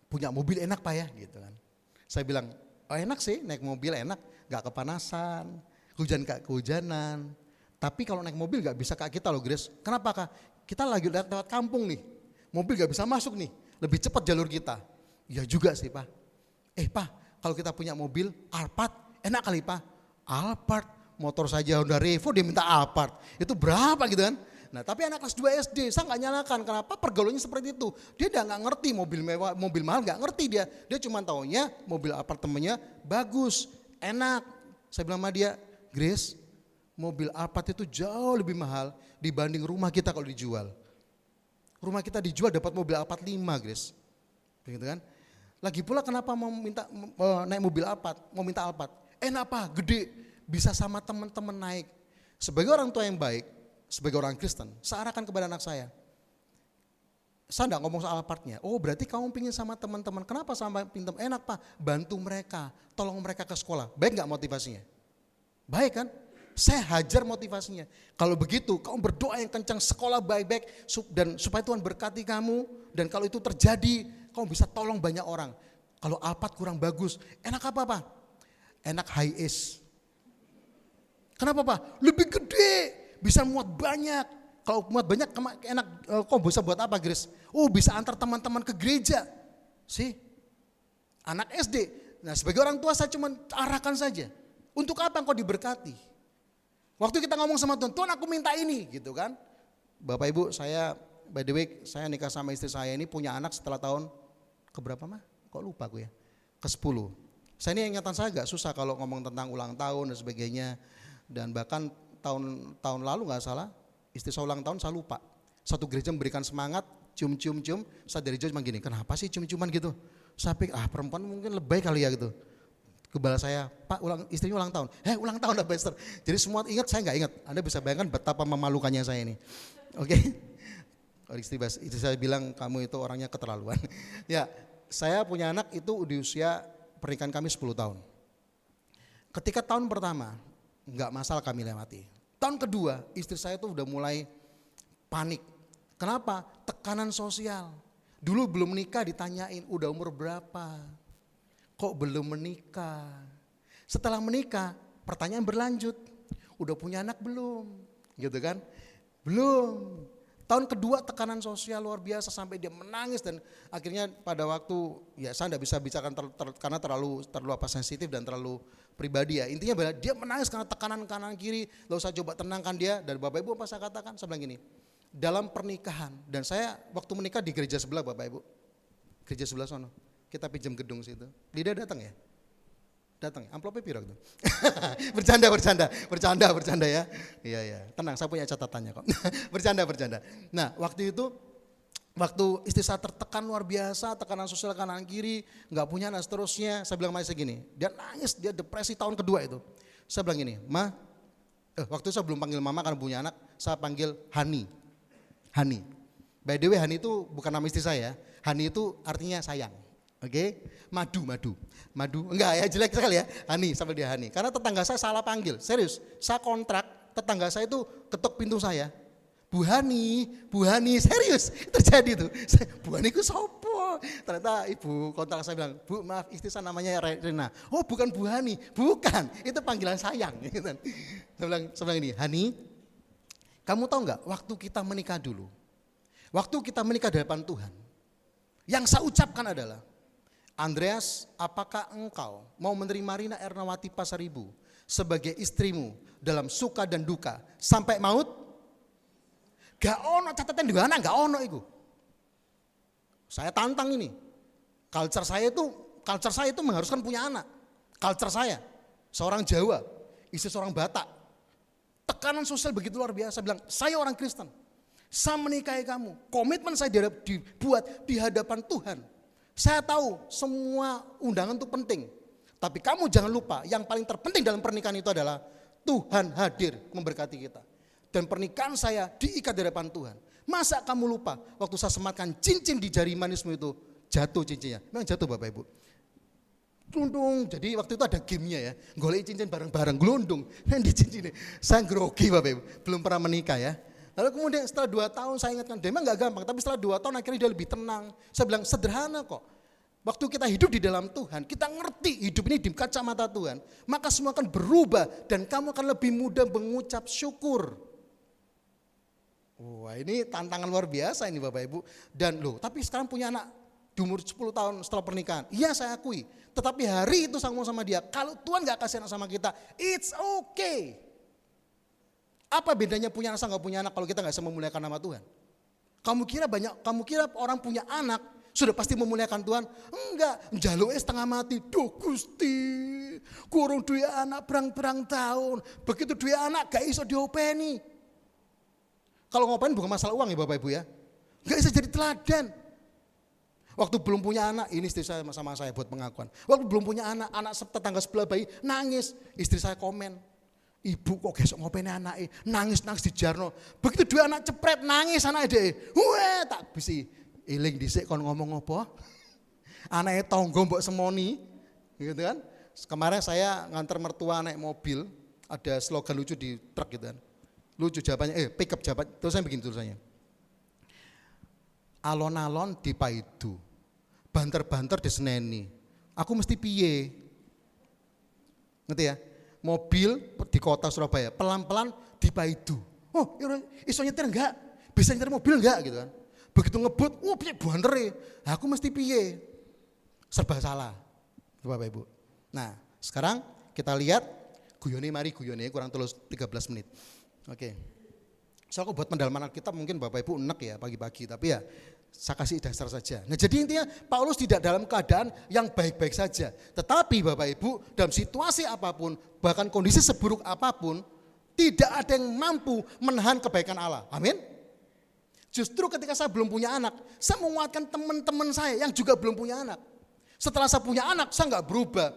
punya mobil enak Pak ya?" gitu kan. Saya bilang, "Oh, enak sih, naik mobil enak, gak kepanasan, hujan gak kehujanan. Tapi kalau naik mobil gak bisa kayak kita loh Grace. Kenapa Kak? Kita lagi lewat kampung nih, mobil gak bisa masuk nih, lebih cepat jalur kita." "Ya juga sih Pak." Pak, kalau kita punya mobil Alphard, enak kali Pak." "Alphard, motor saja Honda Revo dia minta Alphard, itu berapa gitu kan?" Nah, tapi anak kelas 2 SD, saya nggak nyalakan. Kenapa? Pergaulannya seperti itu. Dia udah nggak ngerti mobil mewah, mobil mahal nggak ngerti dia. Dia cuma taunya mobil apartemennya bagus, enak. Saya bilang sama dia, "Grace, mobil Alphard itu jauh lebih mahal dibanding rumah kita kalau dijual. Rumah kita dijual dapat mobil Alphard 5, Grace." Begitu kan? Lagi pula kenapa mau minta naik mobil Alphard, mau minta Alphard? Enak Pak, gede, bisa sama teman-teman naik. Sebagai orang tua yang baik, sebagai orang Kristen, saya arahkan kepada anak saya. Saya enggak ngomong soal Alphardnya. "Oh, berarti kamu pingin sama teman-teman." "Kenapa sama pintam?" "Enak Pak, bantu mereka, tolong mereka ke sekolah." Baik enggak motivasinya? Baik kan? Saya hajar motivasinya. Kalau begitu, kamu berdoa yang kencang, sekolah baik-baik, dan supaya Tuhan berkati kamu. Dan kalau itu terjadi, kamu bisa tolong banyak orang. Kalau Alphard kurang bagus, enak apa Pak? Enak Hiace. Kenapa Pak? Lebih gede. Bisa muat banyak. Kalau muat banyak enak, kok bisa buat apa Grace? "Oh, bisa antar teman-teman ke gereja." Sih, anak SD. Nah, sebagai orang tua saya cuma arahkan saja. Untuk apa engkau diberkati? Waktu kita ngomong sama Tuhan, "Tuhan aku minta ini," gitu kan. Bapak Ibu, saya by the way, saya nikah sama istri saya ini punya anak setelah tahun keberapa mah? Kok lupa aku ya? Ke-10. Saya ini ingatan saya agak susah kalau ngomong tentang ulang tahun dan sebagainya. Dan bahkan tahun lalu nggak salah, istri saya ulang tahun saya lupa. Satu gereja memberikan semangat, cium. Saya dari jauh cuma gini, "Kenapa sih cium-ciuman gitu?" Saya pikir, perempuan mungkin lebay kali ya gitu. Kebal saya, "Pak, istrinya ulang tahun." Ulang tahun dah Pastor. Jadi semua ingat, saya nggak ingat. Anda bisa bayangkan betapa memalukannya saya ini. Oke. Istri saya bilang, "Kamu itu orangnya keterlaluan." Ya, saya punya anak itu di usia pernikahan kami 10 tahun. Ketika tahun pertama, nggak masalah kami lewati. Tahun kedua, istri saya tuh udah mulai panik. Kenapa? Tekanan sosial. Dulu belum menikah ditanyain, "Udah umur berapa? Kok belum menikah?" Setelah menikah, pertanyaan berlanjut. "Udah punya anak belum?" Gitu kan? Belum. Tahun kedua tekanan sosial luar biasa sampai dia menangis dan akhirnya pada waktu, ya saya enggak bisa bicarakan karena terlalu sensitif dan terlalu pribadi ya. Intinya dia menangis karena tekanan kanan kiri, lalu saya coba tenangkan dia. Dan Bapak Ibu apa saya katakan? Saya bilang gini, dalam pernikahan, dan saya waktu menikah di gereja sebelah Bapak Ibu, gereja sebelah sono, kita pinjam gedung situ. Lida datang ya? Datang, amplopnya piro gitu. bercanda ya. Iya, tenang, saya punya catatannya kok. bercanda. Nah, waktu itu, waktu istri saya tertekan luar biasa, tekanan sosial kanan kiri, nggak punya anak seterusnya, saya bilang sama istri gini, dia nangis, dia depresi tahun kedua itu. Saya bilang gini, "Ma," waktu itu saya belum panggil mama karena punya anak, saya panggil Hani. By the way, Hani itu bukan nama istri saya, Hani itu artinya sayang. Oke, madu, enggak ya, jelek sekali ya, Hani, sampai dia Hani. Karena tetangga saya salah panggil, serius. Saya kontrak, tetangga saya itu ketuk pintu saya, Bu Hani, serius, terjadi tuh. Bu Hani ku sopo? Ternyata ibu kontrak saya bilang, "Bu, maaf, istri saya namanya Rena." "Oh, bukan Bu Hani," "Bukan, itu panggilan sayang." Saya bilang ini, "Hani, kamu tahu nggak? Waktu kita menikah dulu, waktu kita menikah di hadapan Tuhan, yang saya ucapkan adalah, Andreas, apakah engkau mau menerima Rina Ernawati Pasaribu sebagai istrimu dalam suka dan duka sampai maut? Gak ono catatan di mana, gak ono itu. Saya tantang ini. Culture saya itu mengharuskan punya anak. Culture saya, seorang Jawa, istri seorang Batak. Tekanan sosial begitu luar biasa, bilang saya orang Kristen. Saya menikahi kamu, komitmen saya dibuat di hadapan Tuhan. Saya tahu semua undangan itu penting. Tapi kamu jangan lupa yang paling terpenting dalam pernikahan itu adalah Tuhan hadir memberkati kita. Dan pernikahan saya diikat di hadapan Tuhan. Masa kamu lupa waktu saya sematkan cincin di jari manismu itu jatuh cincinnya. Memang jatuh Bapak Ibu. Glundung, jadi waktu itu ada gamenya ya. Golek cincin bareng-bareng, glundung. Di cincin ini. Saya grogi Bapak Ibu, belum pernah menikah ya. Lalu kemudian setelah 2 tahun saya ingatkan, dia memang gak gampang, tapi setelah 2 tahun akhirnya dia lebih tenang. Saya bilang sederhana kok. Waktu kita hidup di dalam Tuhan, kita ngerti hidup ini di kacamata Tuhan, maka semua akan berubah dan kamu akan lebih mudah mengucap syukur. Wah ini tantangan luar biasa ini Bapak Ibu. Dan loh, tapi sekarang punya anak di umur 10 tahun setelah pernikahan. Iya saya akui, tetapi hari itu saya ngomong sama dia, kalau Tuhan gak kasih anak sama kita, it's okay. Apa bedanya punya anak sama gak punya anak kalau kita gak bisa memuliakan nama Tuhan? Kamu kira orang punya anak sudah pasti memuliakan Tuhan? Enggak, njaluke setengah mati. Duh Gusti, kurung duwe anak berang-berang tahun. Begitu duwe anak gak iso diopeni. Kalau ngopain bukan masalah uang ya Bapak Ibu ya. Gak bisa jadi teladan. Waktu belum punya anak, ini istri saya sama saya buat pengakuan. Waktu belum punya anak tetangga sebelah bayi nangis. Istri saya komen, ibu kok gesok ngopeni anaknya, nangis di jarno. Begitu dua anak cepret nangis anaknya deh. Wah tak bisa iling dhisik kon ngomong apa? Anaknya tonggo mbok semoni, gitu kan? Kemarin saya nganter mertua naik mobil, ada slogan lucu di truk gitu kan. Lucu jawabannya, pick up jawaban, terus saya bikin tulisannya. Alon-alon dipaidu, banter-banter diseneni. Aku mesti piye? Ngerti ya? Mobil di kota Surabaya, pelan-pelan dipaidu. Oh, iso nyetir enggak? Bisa nyetir mobil enggak gitu kan? Begitu ngebut, piye bantere. Aku mesti piye? Serba salah. Bapak Ibu. Nah, sekarang kita lihat guyone kurang 13 menit. Oke. So aku buat pendalaman Alkitab mungkin Bapak Ibu enek ya pagi-pagi, tapi ya saya kasih dasar saja. Nah jadi intinya Paulus tidak dalam keadaan yang baik-baik saja. Tetapi Bapak Ibu dalam situasi apapun, bahkan kondisi seburuk apapun, tidak ada yang mampu menahan kebaikan Allah. Amin. Justru ketika saya belum punya anak, saya menguatkan teman-teman saya yang juga belum punya anak. Setelah saya punya anak, saya nggak berubah.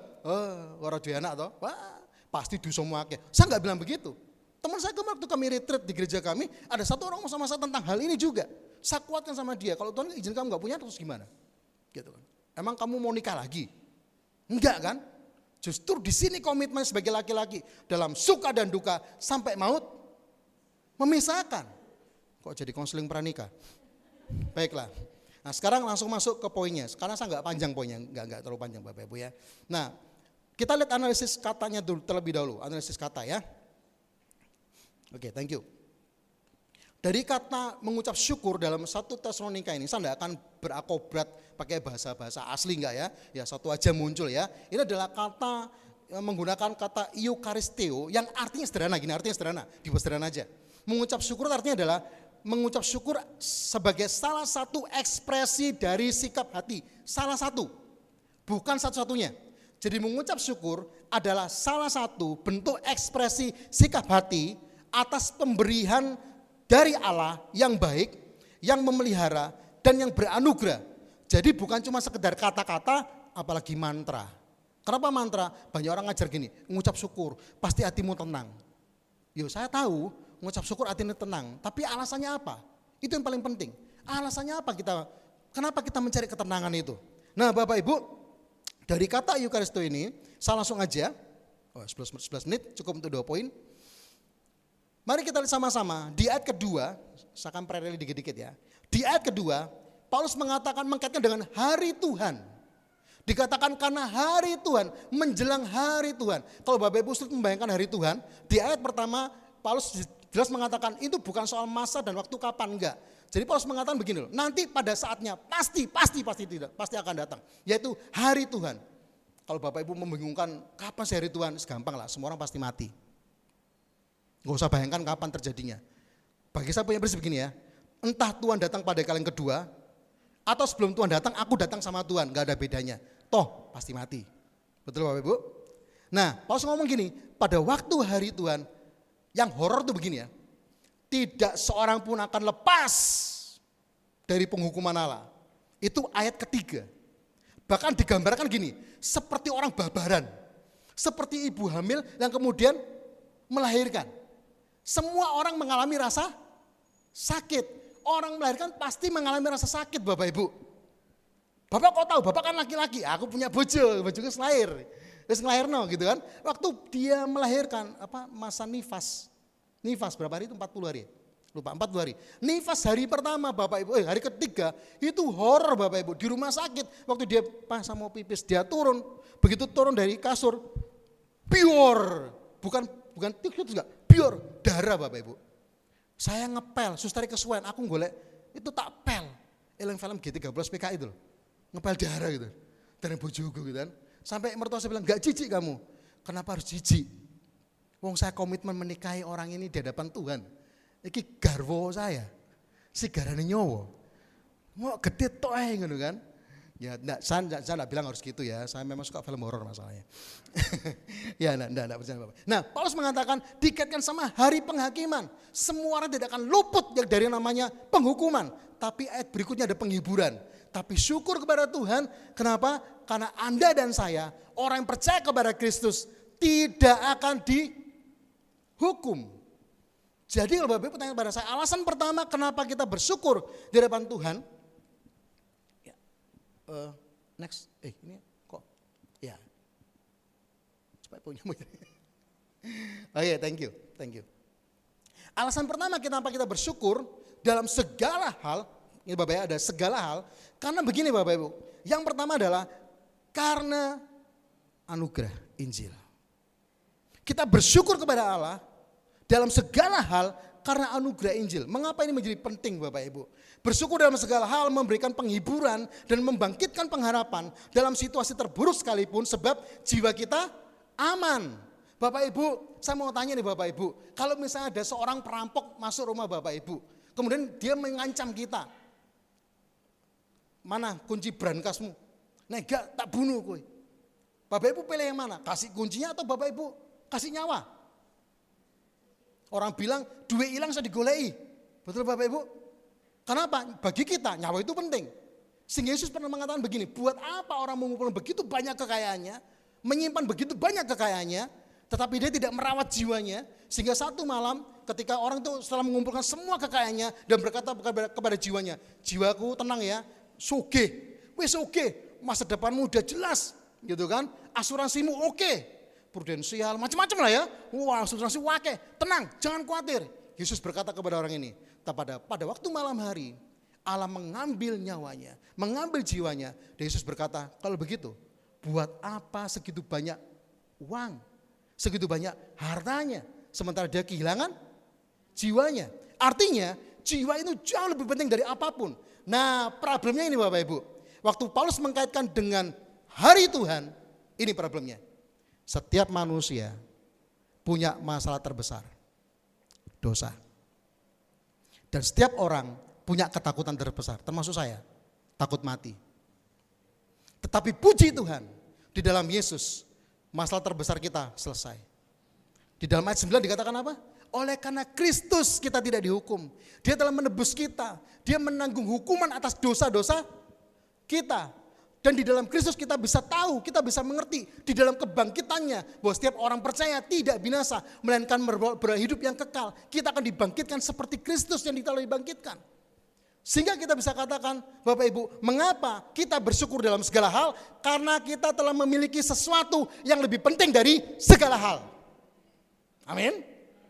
Orang dua anak toh, wah pasti dosa muake. Saya nggak bilang begitu. Teman saya waktu kami retreat di gereja kami, ada satu orang ngomong sama saya tentang hal ini juga. Saya kuatkan sama dia, kalau Tuhan izin kamu gak punya terus gimana? Gitu kan. Emang kamu mau nikah lagi? Enggak kan? Justru di sini komitmen sebagai laki-laki dalam suka dan duka sampai maut memisahkan. Kok jadi konseling pranikah? Baiklah. Nah sekarang langsung masuk ke poinnya. Sekarang saya gak panjang poinnya, gak terlalu panjang Bapak Ibu ya. Nah kita lihat analisis katanya dulu, terlebih dahulu, analisis kata ya. Oke, thank you. Dari kata mengucap syukur dalam 1 Tesalonika ini, saya tidak akan berakobrat pakai bahasa-bahasa asli enggak ya. Ya satu aja muncul ya. Ini adalah kata menggunakan kata eukaristeo yang artinya sederhana, gini artinya sederhana, dibuat sederhana aja. Mengucap syukur artinya adalah mengucap syukur sebagai salah satu ekspresi dari sikap hati. Salah satu, bukan satu-satunya. Jadi mengucap syukur adalah salah satu bentuk ekspresi sikap hati atas pemberian dari Allah yang baik, yang memelihara, dan yang beranugerah. Jadi bukan cuma sekedar kata-kata, apalagi mantra. Kenapa mantra? Banyak orang ngajar gini, mengucap syukur, pasti hatimu tenang. Yo saya tahu, mengucap syukur hatinya tenang, tapi alasannya apa? Itu yang paling penting. Alasannya apa kenapa kita mencari ketenangan itu? Nah Bapak Ibu, dari kata Eucharisto ini, saya langsung aja, 11 menit cukup untuk 2 poin. Mari kita lihat sama-sama di ayat kedua, saya akan prelili dikit-dikit ya. Di ayat kedua, Paulus mengkaitkan dengan hari Tuhan. Dikatakan karena hari Tuhan, menjelang hari Tuhan. Kalau Bapak Ibu sulit membayangkan hari Tuhan, di ayat pertama Paulus jelas mengatakan itu bukan soal masa dan waktu kapan, enggak. Jadi Paulus mengatakan begini loh, nanti pada saatnya pasti akan datang, yaitu hari Tuhan. Kalau Bapak Ibu membingungkan kapan sih hari Tuhan, segampang lah, semua orang pasti mati. Gak usah bayangkan kapan terjadinya. Bagi saya punya prinsip begini ya, entah Tuhan datang pada kali yang kedua, atau sebelum Tuhan datang, aku datang sama Tuhan, gak ada bedanya. Toh pasti mati. Betul Bapak Ibu? Nah, Paulus ngomong gini, pada waktu hari Tuhan, yang horor tuh begini ya, tidak seorang pun akan lepas dari penghukuman Allah. Itu ayat ketiga. Bahkan digambarkan gini, seperti orang babaran, seperti ibu hamil yang kemudian melahirkan. Semua orang mengalami rasa sakit. Orang melahirkan pasti mengalami rasa sakit Bapak Ibu. Bapak kok tahu, Bapak kan laki-laki, aku punya bojoku selahir. Terus ngelahirno gitu kan. Waktu dia melahirkan masa nifas berapa hari itu 40 hari. Lupa 40 hari. Nifas hari pertama Bapak Ibu, hari ketiga itu horor Bapak Ibu. Di rumah sakit waktu dia pas mau pipis dia turun. Begitu turun dari kasur, pior. Bukan tikus juga, pior darah Bapak Ibu. Saya ngepel, susteri kesuwen, aku golek itu tak pel. Elang film G13 PKI itu loh. Ngepel darah gitu. Dari bojoku gitu kan. Sampai mertua saya bilang, "Enggak jijik kamu." Kenapa harus jijik? Wong saya komitmen menikahi orang ini di hadapan Tuhan. Iki garwo saya. Sigarane nyowo. Mau gede tok ae ngono kan. Ya saya enggak bilang harus gitu ya. Saya memang suka film horor masalahnya. Ya enggak percaya Bapak. Nah, Paulus mengatakan dikaitkan sama hari penghakiman. Semua orang tidak akan luput dari namanya penghukuman. Tapi ayat berikutnya ada penghiburan. Tapi syukur kepada Tuhan, kenapa? Karena Anda dan saya, orang yang percaya kepada Kristus, tidak akan dihukum. Jadi kalau Bapak bertanya kepada saya, alasan pertama kenapa kita bersyukur di hadapan Tuhan, next, ini kok, ya, supaya punya. Oh iya, thank you. Alasan pertama kenapa kita bersyukur dalam segala hal, ini Bapak ya, ada segala hal, karena begini Bapak Ibu, yang pertama adalah karena anugerah Injil. Kita bersyukur kepada Allah dalam segala hal karena anugerah Injil. Mengapa ini menjadi penting Bapak Ibu? Bersyukur dalam segala hal memberikan penghiburan dan membangkitkan pengharapan dalam situasi terburuk sekalipun sebab jiwa kita aman. Bapak Ibu, saya mau tanya nih Bapak Ibu, kalau misalnya ada seorang perampok masuk rumah Bapak Ibu, kemudian dia mengancam kita, mana kunci brankasmu? Nega tak bunuh kowe. Bapak Ibu pilih yang mana? Kasih kuncinya atau Bapak Ibu kasih nyawa? Orang bilang duit hilang saya digolei. Betul Bapak Ibu? Kenapa? Bagi kita nyawa itu penting. Sehingga Yesus pernah mengatakan begini, buat apa orang mengumpulkan begitu banyak kekayaannya, menyimpan begitu banyak kekayaannya, tetapi dia tidak merawat jiwanya, sehingga satu malam ketika orang itu setelah mengumpulkan semua kekayaannya dan berkata kepada jiwanya, jiwaku tenang ya, sugih, wis sugih, masa depanmu udah jelas, gitu kan, asuransimu oke, prudensial, macam-macam lah ya, wah asuransi wake, tenang, jangan khawatir. Yesus berkata kepada orang ini, pada waktu malam hari, Allah mengambil nyawanya, mengambil jiwanya, dan Yesus berkata, kalau begitu, buat apa segitu banyak uang, segitu banyak hartanya, sementara dia kehilangan jiwanya. Artinya jiwa itu jauh lebih penting dari apapun. Nah problemnya ini Bapak Ibu, waktu Paulus mengkaitkan dengan hari Tuhan, ini problemnya. Setiap manusia punya masalah terbesar, dosa. Dan setiap orang punya ketakutan terbesar, termasuk saya, takut mati. Tetapi puji Tuhan, di dalam Yesus, masalah terbesar kita selesai. Di dalam ayat 9 dikatakan apa? Oleh karena Kristus kita tidak dihukum. Dia telah menebus kita. Dia menanggung hukuman atas dosa-dosa kita. Dan di dalam Kristus kita bisa tahu, kita bisa mengerti di dalam kebangkitannya bahwa setiap orang percaya tidak binasa, melainkan berhidup yang kekal. Kita akan dibangkitkan seperti Kristus yang telah dibangkitkan. Sehingga kita bisa katakan, Bapak Ibu, mengapa kita bersyukur dalam segala hal? Karena kita telah memiliki sesuatu yang lebih penting dari segala hal. Amin.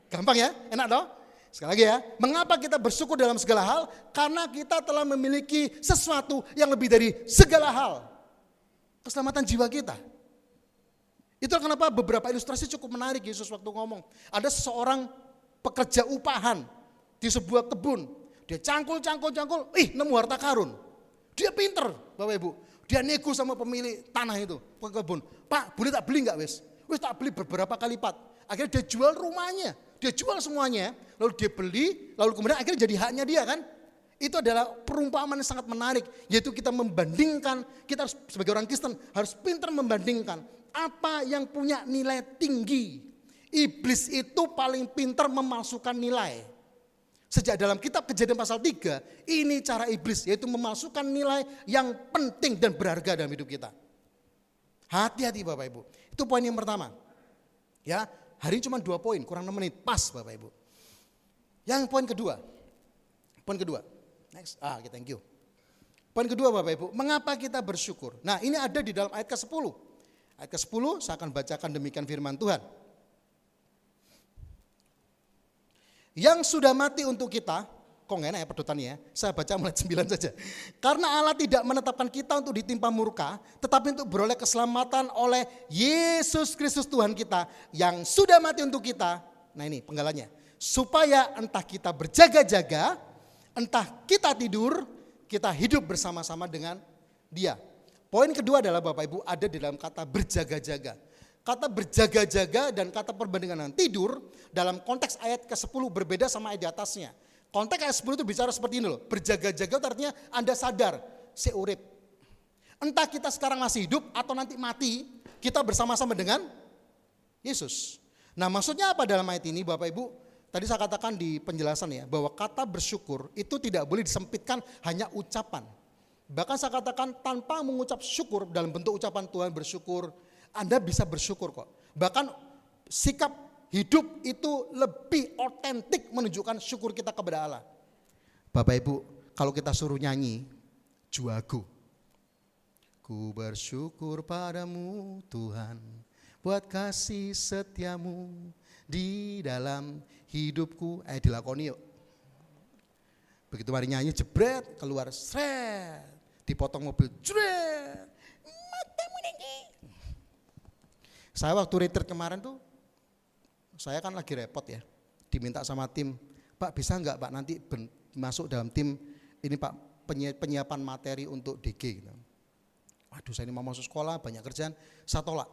Gampang ya, enak toh? Sekali lagi ya, mengapa kita bersyukur dalam segala hal? Karena kita telah memiliki sesuatu yang lebih dari segala hal. Keselamatan jiwa kita. Itulah kenapa beberapa ilustrasi cukup menarik Yesus waktu ngomong. Ada seseorang pekerja upahan di sebuah kebun. Dia cangkul, nemu harta karun. Dia pinter, Bapak Ibu. Dia nego sama pemilik tanah itu, kebun. Pak, boleh tak beli enggak wes? Wes tak beli beberapa kali lipat. Akhirnya dia jual rumahnya, dia jual semuanya, lalu dia beli, lalu kemudian akhirnya jadi haknya dia kan. Itu adalah perumpamaan yang sangat menarik, yaitu kita membandingkan, kita harus, sebagai orang Kristen harus pintar membandingkan apa yang punya nilai tinggi. Iblis itu paling pintar memalsukan nilai. Sejak dalam kitab Kejadian pasal 3, ini cara iblis, yaitu memalsukan nilai yang penting dan berharga dalam hidup kita. Hati-hati Bapak Ibu, itu poin yang pertama. Ya, hari ini cuma 2 poin, kurang 6 menit, pas Bapak Ibu. Yang poin kedua, next, okay, thank you. Poin kedua Bapak Ibu, mengapa kita bersyukur? Nah ini ada di dalam ayat ke-10. Ayat ke-10 saya akan bacakan demikian firman Tuhan. Yang sudah mati untuk kita, kok gak enak ya pedotannya ya, saya baca mulai 9 saja. Karena Allah tidak menetapkan kita untuk ditimpa murka, tetapi untuk beroleh keselamatan oleh Yesus Kristus Tuhan kita, yang sudah mati untuk kita. Nah ini penggalannya, supaya entah kita berjaga-jaga, entah kita tidur, kita hidup bersama-sama dengan Dia. Poin kedua adalah Bapak Ibu ada di dalam kata berjaga-jaga. Kata berjaga-jaga dan kata perbandingan dengan tidur dalam konteks ayat ke-10 berbeda sama ayat di atasnya. Konteks ayat 10 itu bicara seperti ini loh. Berjaga-jaga itu artinya Anda sadar, seurip. Entah kita sekarang masih hidup atau nanti mati, kita bersama-sama dengan Yesus. Nah maksudnya apa dalam ayat ini Bapak Ibu? Tadi saya katakan di penjelasan ya, bahwa kata bersyukur itu tidak boleh disempitkan hanya ucapan. Bahkan saya katakan tanpa mengucap syukur dalam bentuk ucapan Tuhan bersyukur, Anda bisa bersyukur kok. Bahkan sikap hidup itu lebih otentik menunjukkan syukur kita kepada Allah. Bapak Ibu, kalau kita suruh nyanyi, juagu. Ku bersyukur padamu Tuhan, buat kasih setiamu di dalam hidupku. Dilakoni yuk. Begitu mari nyanyi jebret, keluar sret, dipotong mobil jebret. Saya waktu retreat kemarin tuh, saya kan lagi repot ya, diminta sama tim, Pak bisa enggak Pak nanti masuk dalam tim ini Pak penyiapan materi untuk DG gitu. Waduh saya ini mau masuk sekolah, banyak kerjaan, saya tolak.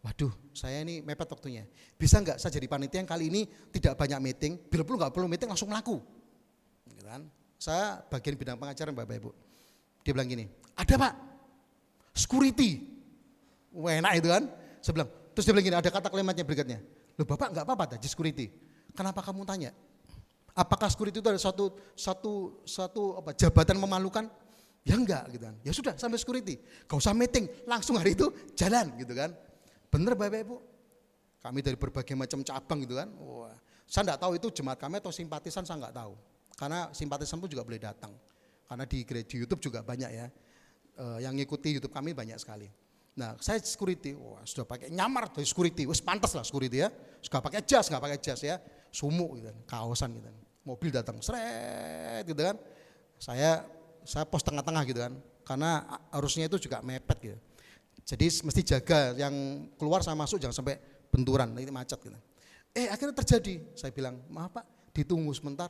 Waduh saya ini mepet waktunya, bisa enggak saya jadi panitia yang kali ini tidak banyak meeting, bila perlu enggak perlu meeting langsung laku. Gitu kan. Saya bagian bidang pengajaran Bapak Ibu, dia bilang gini, ada Pak, security, enak itu kan. Saya bilang, terus dia bilang gini, ada kata kalimatnya berikutnya. Loh Bapak enggak apa-apa tadi security. Kenapa kamu tanya? Apakah security itu ada satu jabatan memalukan? Ya enggak gitu kan. Ya sudah sampai security. Gak usah meeting, langsung hari itu jalan gitu kan. Bener Bapak Ibu. Kami dari berbagai macam cabang gitu kan. Wah, saya enggak tahu itu jemaat kami atau simpatisan saya enggak tahu. Karena simpatisan pun juga boleh datang. Karena di YouTube juga banyak ya. Yang ngikuti YouTube kami banyak sekali. Nah saya security, wah sudah pakai nyamar dari security, wes pantas lah security ya. Sudah pakai jas, nggak pakai jas ya, sumuk gitu, kaosan gitu. Mobil datang, seret gitu kan. Saya pos tengah-tengah gitu kan, karena arusnya itu juga mepet gitu. Jadi mesti jaga yang keluar sama masuk jangan sampai benturan, nanti macet gitu. Akhirnya terjadi, saya bilang maaf Pak, ditunggu sebentar.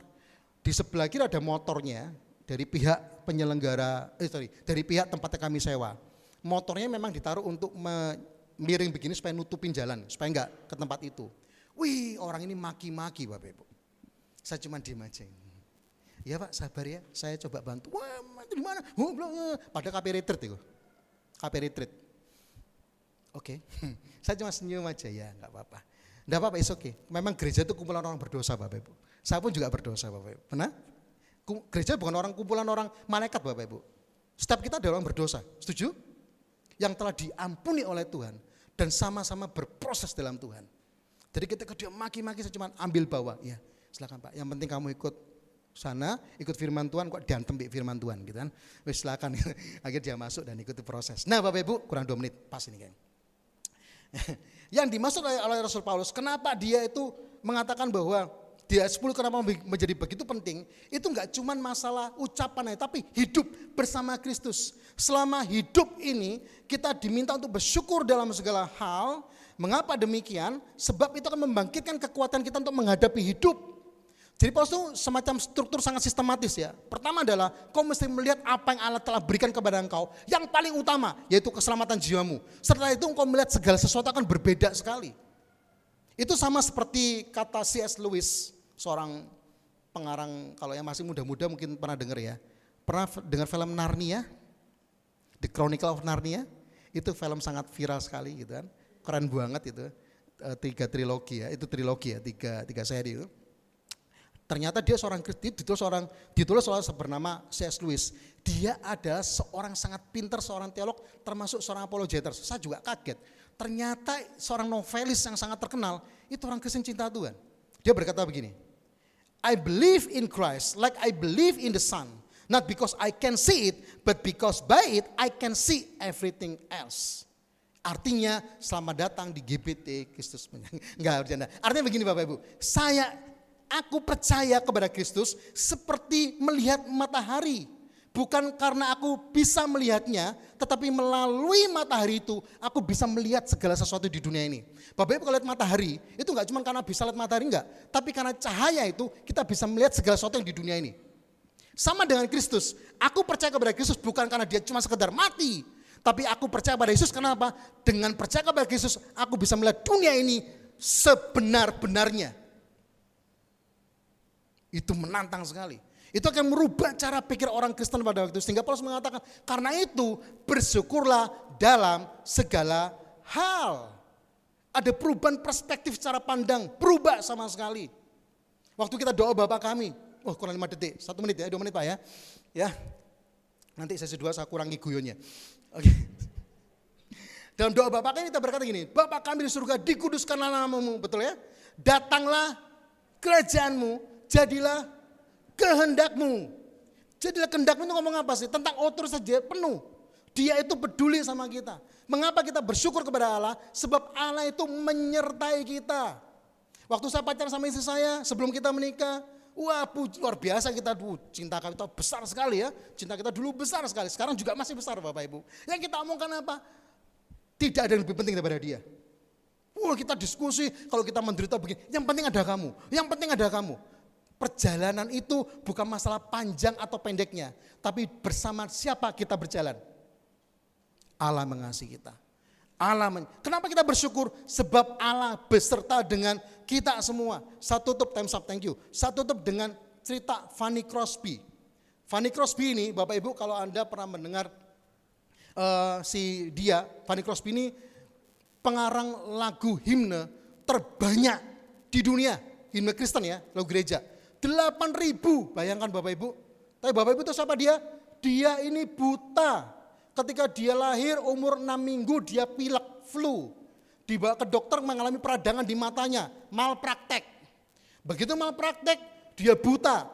Di sebelah kiri ada motornya dari pihak penyelenggara, dari pihak tempatnya kami sewa. Motornya memang ditaruh untuk miring begini supaya nutupin jalan, supaya enggak ke tempat itu. Wih, orang ini maki-maki Bapak Ibu. Saya cuma diem aja. Ya Pak, sabar ya, saya coba bantu. Wah, di mana? Pada KP Retreat itu. KP Retreat. Oke. Saya cuma senyum aja ya, enggak apa-apa. Enggak apa-apa, it's okay. Memang gereja itu kumpulan orang berdosa Bapak Ibu. Saya pun juga berdosa Bapak Ibu. Benar? Gereja bukan kumpulan orang malaikat Bapak Ibu. Setiap kita adalah orang berdosa. Setuju? Yang telah diampuni oleh Tuhan dan sama-sama berproses dalam Tuhan. Jadi ketika dia maki-maki saya cuma ambil bawa, ya silakan Pak. Yang penting kamu ikut sana, ikut firman Tuhan, kok diantem firman Tuhan gitu kan. Wis silakan. Akhirnya dia masuk dan ikuti proses. Nah Bapak Ibu kurang 2 menit pas ini kan. Yang dimaksud oleh Rasul Paulus, kenapa dia itu mengatakan bahwa di ayat 10 kenapa menjadi begitu penting, itu enggak cuma masalah ucapan aja, tapi hidup bersama Kristus. Selama hidup ini kita diminta untuk bersyukur dalam segala hal. Mengapa demikian? Sebab itu akan membangkitkan kekuatan kita untuk menghadapi hidup. Jadi Paulus itu semacam struktur sangat sistematis ya. Pertama adalah kau mesti melihat apa yang Allah telah berikan kepada engkau. Yang paling utama yaitu keselamatan jiwamu. Setelah itu engkau melihat segala sesuatu akan berbeda sekali. Itu sama seperti kata C.S. Lewis, seorang pengarang, kalau yang masih muda-muda mungkin pernah dengar ya. Pernah dengar film Narnia? The Chronicle of Narnia? Itu film sangat viral sekali gitu kan. Keren banget itu. 3 trilogi ya, itu trilogi ya, 3 seri itu. Ternyata dia seorang Kristen, ditulis oleh bernama C.S. Lewis. Dia adalah seorang sangat pintar, seorang teolog, termasuk seorang apologeter. Saya juga kaget. Ternyata seorang novelis yang sangat terkenal, itu orang Kristen cinta Tuhan. Dia berkata begini, I believe in Christ like I believe in the sun. Not because I can see it, but because by it I can see everything else. Artinya selamat datang di GPT Kristus. Enggak bercanda. Artinya begini Bapak Ibu, aku percaya kepada Kristus seperti melihat matahari. Bukan karena aku bisa melihatnya, tetapi melalui matahari itu aku bisa melihat segala sesuatu di dunia ini. Bapak Ibu kalau lihat matahari, itu enggak cuma karena bisa lihat matahari enggak, tapi karena cahaya itu kita bisa melihat segala sesuatu yang di dunia ini. Sama dengan Kristus, aku percaya kepada Kristus bukan karena dia cuma sekedar mati, tapi aku percaya pada Yesus karena apa? Dengan percaya kepada Kristus, aku bisa melihat dunia ini sebenar-benarnya. Itu menantang sekali. Itu akan merubah cara pikir orang Kristen pada waktu itu. Sehingga Paulus mengatakan, karena itu bersyukurlah dalam segala hal. Ada perubahan perspektif cara pandang, berubah sama sekali. Waktu kita doa Bapa kami, kurang 5 detik, 1 menit ya, 2 menit Pak ya. Ya, nanti sesi 2 saya kurangi guyonnya. Oke. Dalam doa Bapa kami kita berkata gini, Bapa kami di surga, dikuduskanlah namamu, betul ya? Datanglah kerajaanmu, jadilah kehendakmu. Jadilah kehendakmu itu ngomong apa sih? Tentang otoritas saja penuh. Dia itu peduli sama kita. Mengapa kita bersyukur kepada Allah? Sebab Allah itu menyertai kita. Waktu saya pacaran sama istri saya, sebelum kita menikah, wah luar biasa kita, cinta kita besar sekali ya. Cinta kita dulu besar sekali, sekarang juga masih besar Bapak Ibu. Yang kita omongkan apa? Tidak ada yang lebih penting daripada dia. Wah kita diskusi, kalau kita menderita begini, yang penting ada kamu, yang penting ada kamu. Perjalanan itu bukan masalah panjang atau pendeknya, tapi bersama siapa kita berjalan. Allah mengasihi kita. Kenapa kita bersyukur? Sebab Allah beserta dengan kita semua. Saya tutup, time's up, thank you. Saya tutup dengan cerita Fanny Crosby. Fanny Crosby ini, Bapak Ibu kalau Anda pernah mendengar Fanny Crosby ini pengarang lagu himne terbanyak di dunia. Himne Kristen ya, lagu gereja. 8.000, bayangkan Bapak Ibu. Tapi Bapak Ibu itu siapa dia? Dia ini buta. Ketika dia lahir umur 6 minggu dia pilek, flu. Dibawa ke dokter mengalami peradangan di matanya, malpraktek. Begitu malpraktek dia buta.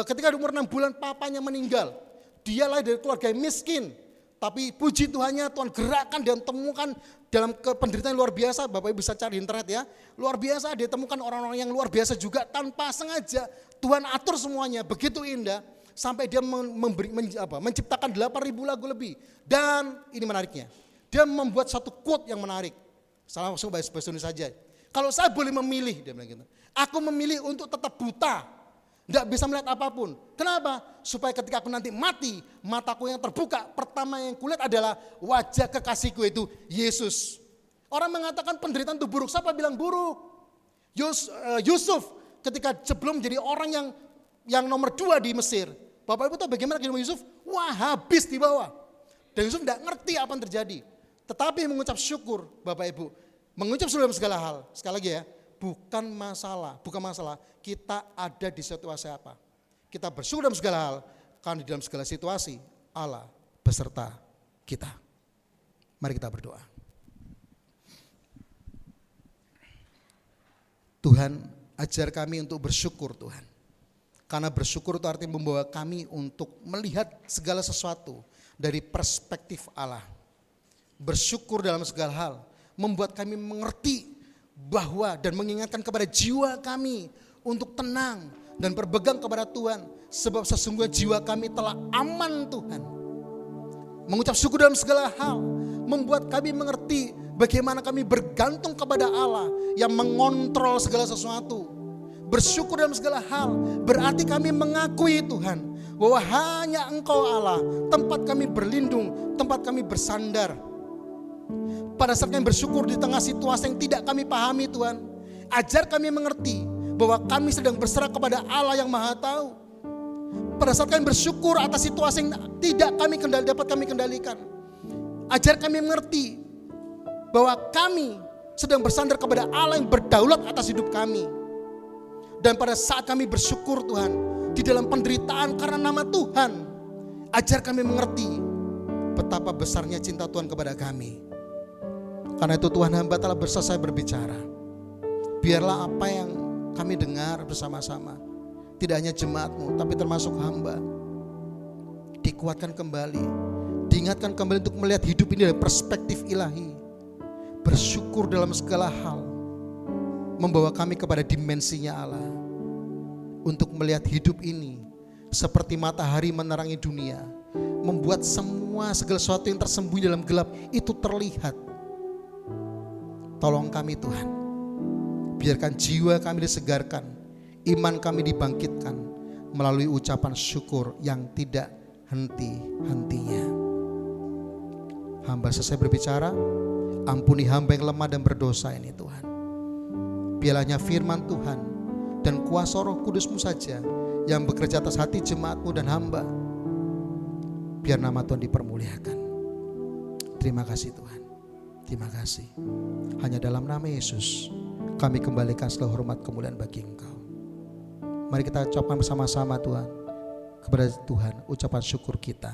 Ketika umur 6 bulan papanya meninggal. Dia lahir dari keluarga yang miskin. Tapi puji Tuhannya Tuhan gerakkan dan temukan dalam penderitaan luar biasa. Bapak Ibu bisa cari di internet ya. Luar biasa dia temukan orang-orang yang luar biasa juga tanpa sengaja. Tuhan atur semuanya begitu indah. Sampai dia menciptakan 8.000 lagu lebih. Dan ini menariknya. Dia membuat satu quote yang menarik. Saya langsung bahasa Indonesia saja. Kalau saya boleh memilih, dia bilang gitu. Aku memilih untuk tetap buta. Tidak bisa melihat apapun. Kenapa? Supaya ketika aku nanti mati, mataku yang terbuka, pertama yang kulihat adalah wajah kekasihku itu Yesus. Orang mengatakan penderitaan itu buruk. Siapa bilang buruk? Yusuf ketika sebelum menjadi orang yang nomor 2 di Mesir. Bapak Ibu tahu bagaimana kehidupan Yusuf? Wah habis di bawah. Dan Yusuf tidak ngerti apa yang terjadi. Tetapi mengucap syukur Bapak Ibu. Mengucap syukur dalam segala hal. Sekali lagi ya. Bukan masalah kita ada di situasi apa. Kita bersyukur dalam segala hal, karena di dalam segala situasi Allah beserta kita. Mari kita berdoa. Tuhan, ajar kami untuk bersyukur Tuhan. Karena bersyukur itu artinya membawa kami untuk melihat segala sesuatu dari perspektif Allah. Bersyukur dalam segala hal membuat kami mengerti bahwa dan mengingatkan kepada jiwa kami untuk tenang dan berpegang kepada Tuhan, sebab sesungguhnya jiwa kami telah aman Tuhan. Mengucap syukur dalam segala hal membuat kami mengerti bagaimana kami bergantung kepada Allah yang mengontrol segala sesuatu. bersyukur dalam segala hal, berarti kami mengakui Tuhan bahwa hanya Engkau Allah, tempat kami berlindung, tempat kami bersandar. Pada saat kami bersyukur di tengah situasi yang tidak kami pahami Tuhan, ajar kami mengerti bahwa kami sedang berserah kepada Allah yang Maha Tahu. Pada saat kami bersyukur atas situasi yang tidak dapat kami kendalikan, ajar kami mengerti bahwa kami sedang bersandar kepada Allah yang berdaulat atas hidup kami. Dan pada saat kami bersyukur Tuhan, di dalam penderitaan karena nama Tuhan, ajar kami mengerti betapa besarnya cinta Tuhan kepada kami. Karena itu Tuhan, hamba telah selesai berbicara. Biarlah apa yang kami dengar bersama-sama, tidak hanya jemaat-Mu, tapi termasuk hamba, dikuatkan kembali, diingatkan kembali untuk melihat hidup ini dari perspektif ilahi. Bersyukur dalam segala hal, membawa kami kepada dimensinya Allah. Untuk melihat hidup ini seperti matahari menerangi dunia, membuat segala sesuatu yang tersembunyi dalam gelap itu terlihat. Tolong kami Tuhan, biarkan jiwa kami disegarkan, iman kami dibangkitkan melalui ucapan syukur yang tidak henti-hentinya. Hamba selesai berbicara, ampuni hamba yang lemah dan berdosa ini Tuhan. Biarlah firman Tuhan dan kuasa Roh Kudus-Mu saja yang bekerja atas hati jemaat-Mu dan hamba. Biar nama Tuhan dipermuliakan. Terima kasih Tuhan, terima kasih. Hanya dalam nama Yesus kami kembalikan segala hormat kemuliaan bagi Engkau. Mari kita ucapkan bersama-sama Tuhan, kepada Tuhan ucapan syukur kita.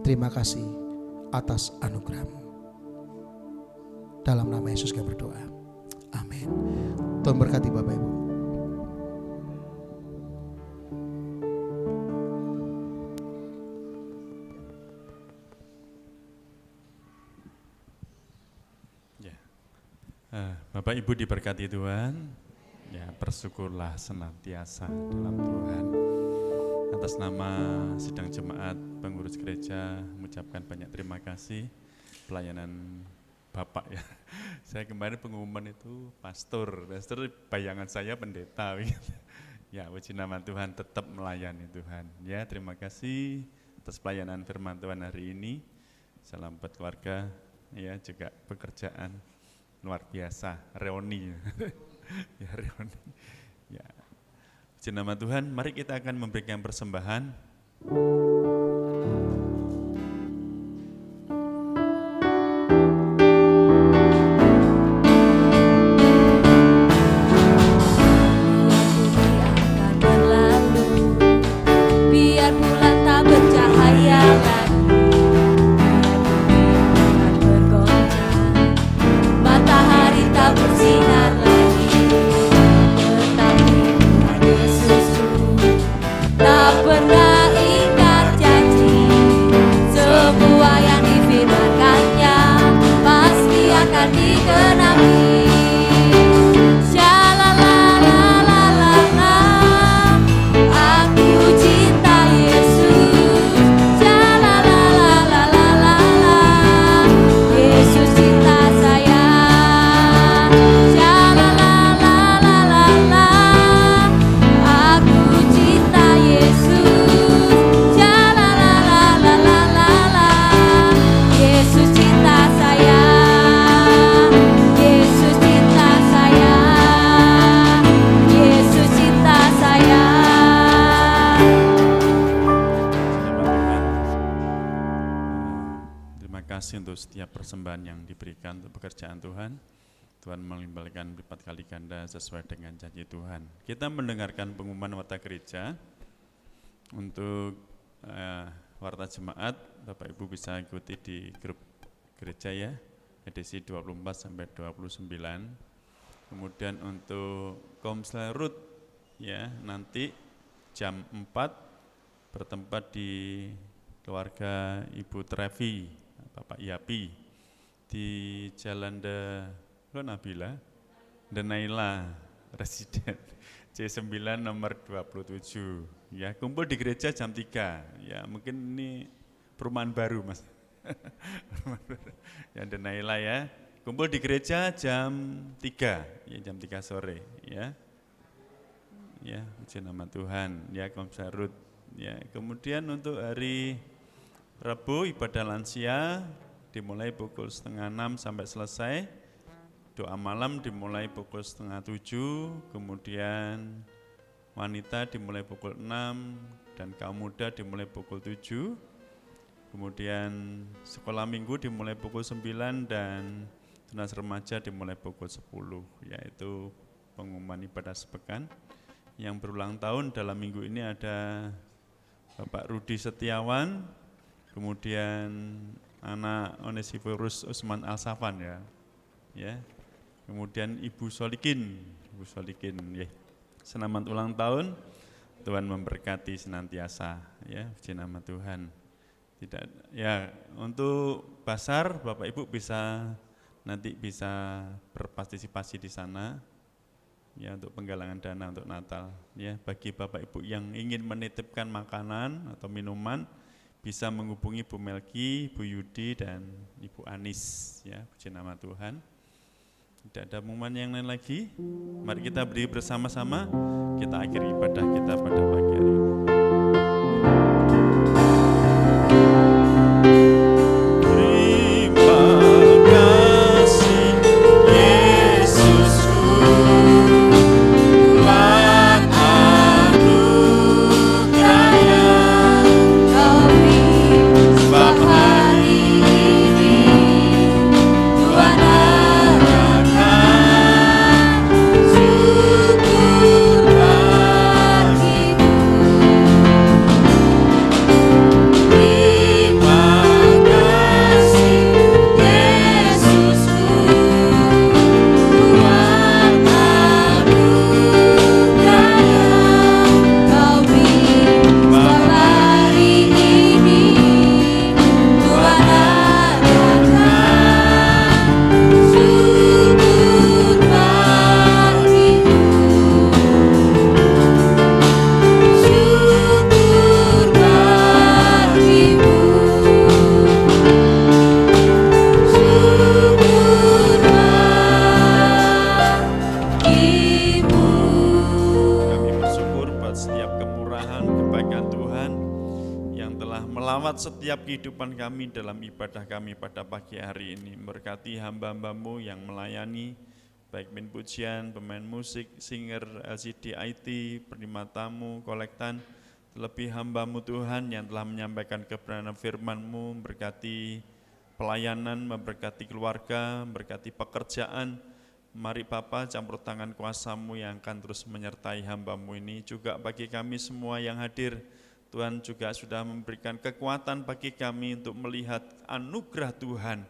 Terima kasih atas anugerah-Mu. Dalam nama Yesus kami berdoa. Amin. Tuhan berkati Bapak Ibu. Bapak Ibu diberkati Tuhan, ya bersyukurlah senantiasa dalam Tuhan. Atas nama sidang jemaat pengurus gereja mengucapkan banyak terima kasih pelayanan Bapak ya. Saya kemarin pengumuman itu pastor bayangan saya pendeta. Ya puji nama Tuhan, tetap melayani Tuhan. Ya terima kasih atas pelayanan firman Tuhan hari ini. Salam buat keluarga, ya juga pekerjaan. Luar biasa, reuni. Ya reuni. Ya. Puji nama Tuhan, mari kita akan memberikan persembahan. Setiap persembahan yang diberikan untuk pekerjaan Tuhan, Tuhan mengembalikan berlipat kali ganda sesuai dengan janji Tuhan. Kita mendengarkan pengumuman warta gereja. Untuk warta jemaat, Bapak Ibu bisa ikuti di grup gereja ya, edisi 24 sampai 29. Kemudian untuk Komsel Ruth ya, nanti jam 4 bertempat di keluarga Ibu Trevi, Bapak Yapi di Jalan Nabila, Naila, Residen C9 nomor 27. Ya, kumpul di gereja jam 3. Ya, mungkin ini perumahan baru, Mas. Ya, Naila ya. Kumpul di gereja jam 3, ya jam 3 sore, ya. Ya, puji nama Tuhan. Ya, Komsa Ruth. Ya, kemudian untuk hari Rabu ibadah lansia dimulai pukul 5:30 sampai selesai. Doa malam dimulai pukul 6:30, kemudian wanita dimulai pukul 6 dan kaum muda dimulai pukul 7. Kemudian sekolah minggu dimulai pukul 9 dan tunas remaja dimulai pukul 10, yaitu pengumuman ibadah sepekan. Yang berulang tahun dalam minggu ini ada Bapak Rudi Setiawan, kemudian anak Onesiforus Usman Alsafan ya. Kemudian Ibu Solikin, ya. Selamat ulang tahun, Tuhan memberkati senantiasa, ya, puji nama Tuhan. Tidak, ya, untuk basar Bapak Ibu nanti bisa berpartisipasi di sana, ya, untuk penggalangan dana untuk Natal, ya. Bagi Bapak Ibu yang ingin menitipkan makanan atau minuman, bisa menghubungi Bu Melki, Bu Yudi, dan Ibu Anis, ya, puji nama Tuhan. Tidak ada pengumuman yang lain lagi. Mari kita beri bersama-sama, kita akhiri ibadah kita pada pagi hari ini. Setiap kehidupan kami dalam ibadah kami pada pagi hari ini, berkati hamba-hambamu yang melayani, baik pemain pujian, pemain musik, singer, LCD IT, penerima tamu, kolektan, terlebih hamba-Mu Tuhan yang telah menyampaikan kebenaran firman-Mu, berkati pelayanan, memberkati keluarga, memberkati pekerjaan. Mari Bapa, campur tangan kuasa-Mu yang akan terus menyertai hamba-Mu ini, juga bagi kami semua yang hadir. Tuhan juga sudah memberikan kekuatan bagi kami untuk melihat anugerah Tuhan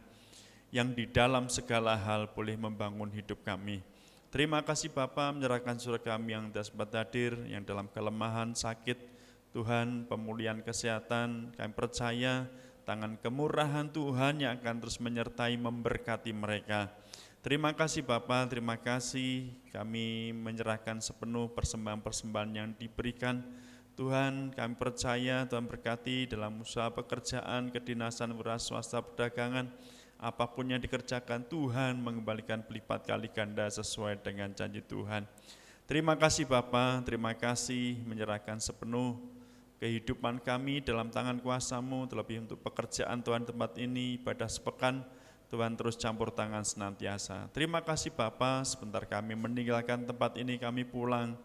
yang di dalam segala hal boleh membangun hidup kami. Terima kasih Bapa, menyerahkan saudara kami yang tidak sempat hadir, yang dalam kelemahan, sakit, Tuhan, pemulihan kesehatan, kami percaya tangan kemurahan Tuhan yang akan terus menyertai, memberkati mereka. Terima kasih Bapa, terima kasih kami menyerahkan sepenuh persembahan-persembahan yang diberikan. Tuhan, kami percaya Tuhan berkati dalam usaha pekerjaan, kedinasan, wira swasta, perdagangan, apapun yang dikerjakan, Tuhan mengembalikan berlipat kali ganda sesuai dengan janji Tuhan. Terima kasih Bapa, terima kasih menyerahkan sepenuh kehidupan kami dalam tangan kuasa-Mu, terlebih untuk pekerjaan Tuhan tempat ini, ibadah sepekan, Tuhan terus campur tangan senantiasa. Terima kasih Bapa, sebentar kami meninggalkan tempat ini, kami pulang.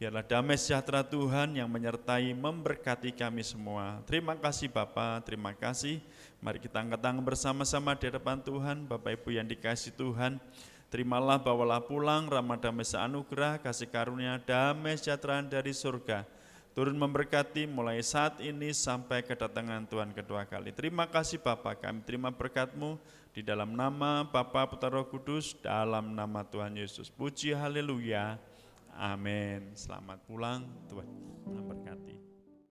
Biarlah damai sejahtera Tuhan yang menyertai, memberkati kami semua. Terima kasih Bapa, terima kasih. Mari kita angkat tangan bersama-sama di hadapan Tuhan. Bapak Ibu yang dikasihi Tuhan, terimalah, bawalah pulang rahmat damai seanugerah, kasih karunia, damai sejahtera dari surga. Turun memberkati mulai saat ini sampai kedatangan Tuhan kedua kali. Terima kasih Bapa, kami terima berkat-Mu di dalam nama Bapa, Putra, Roh Kudus, dalam nama Tuhan Yesus. Puji haleluya. Amin. Selamat pulang, Tuhan memberkati.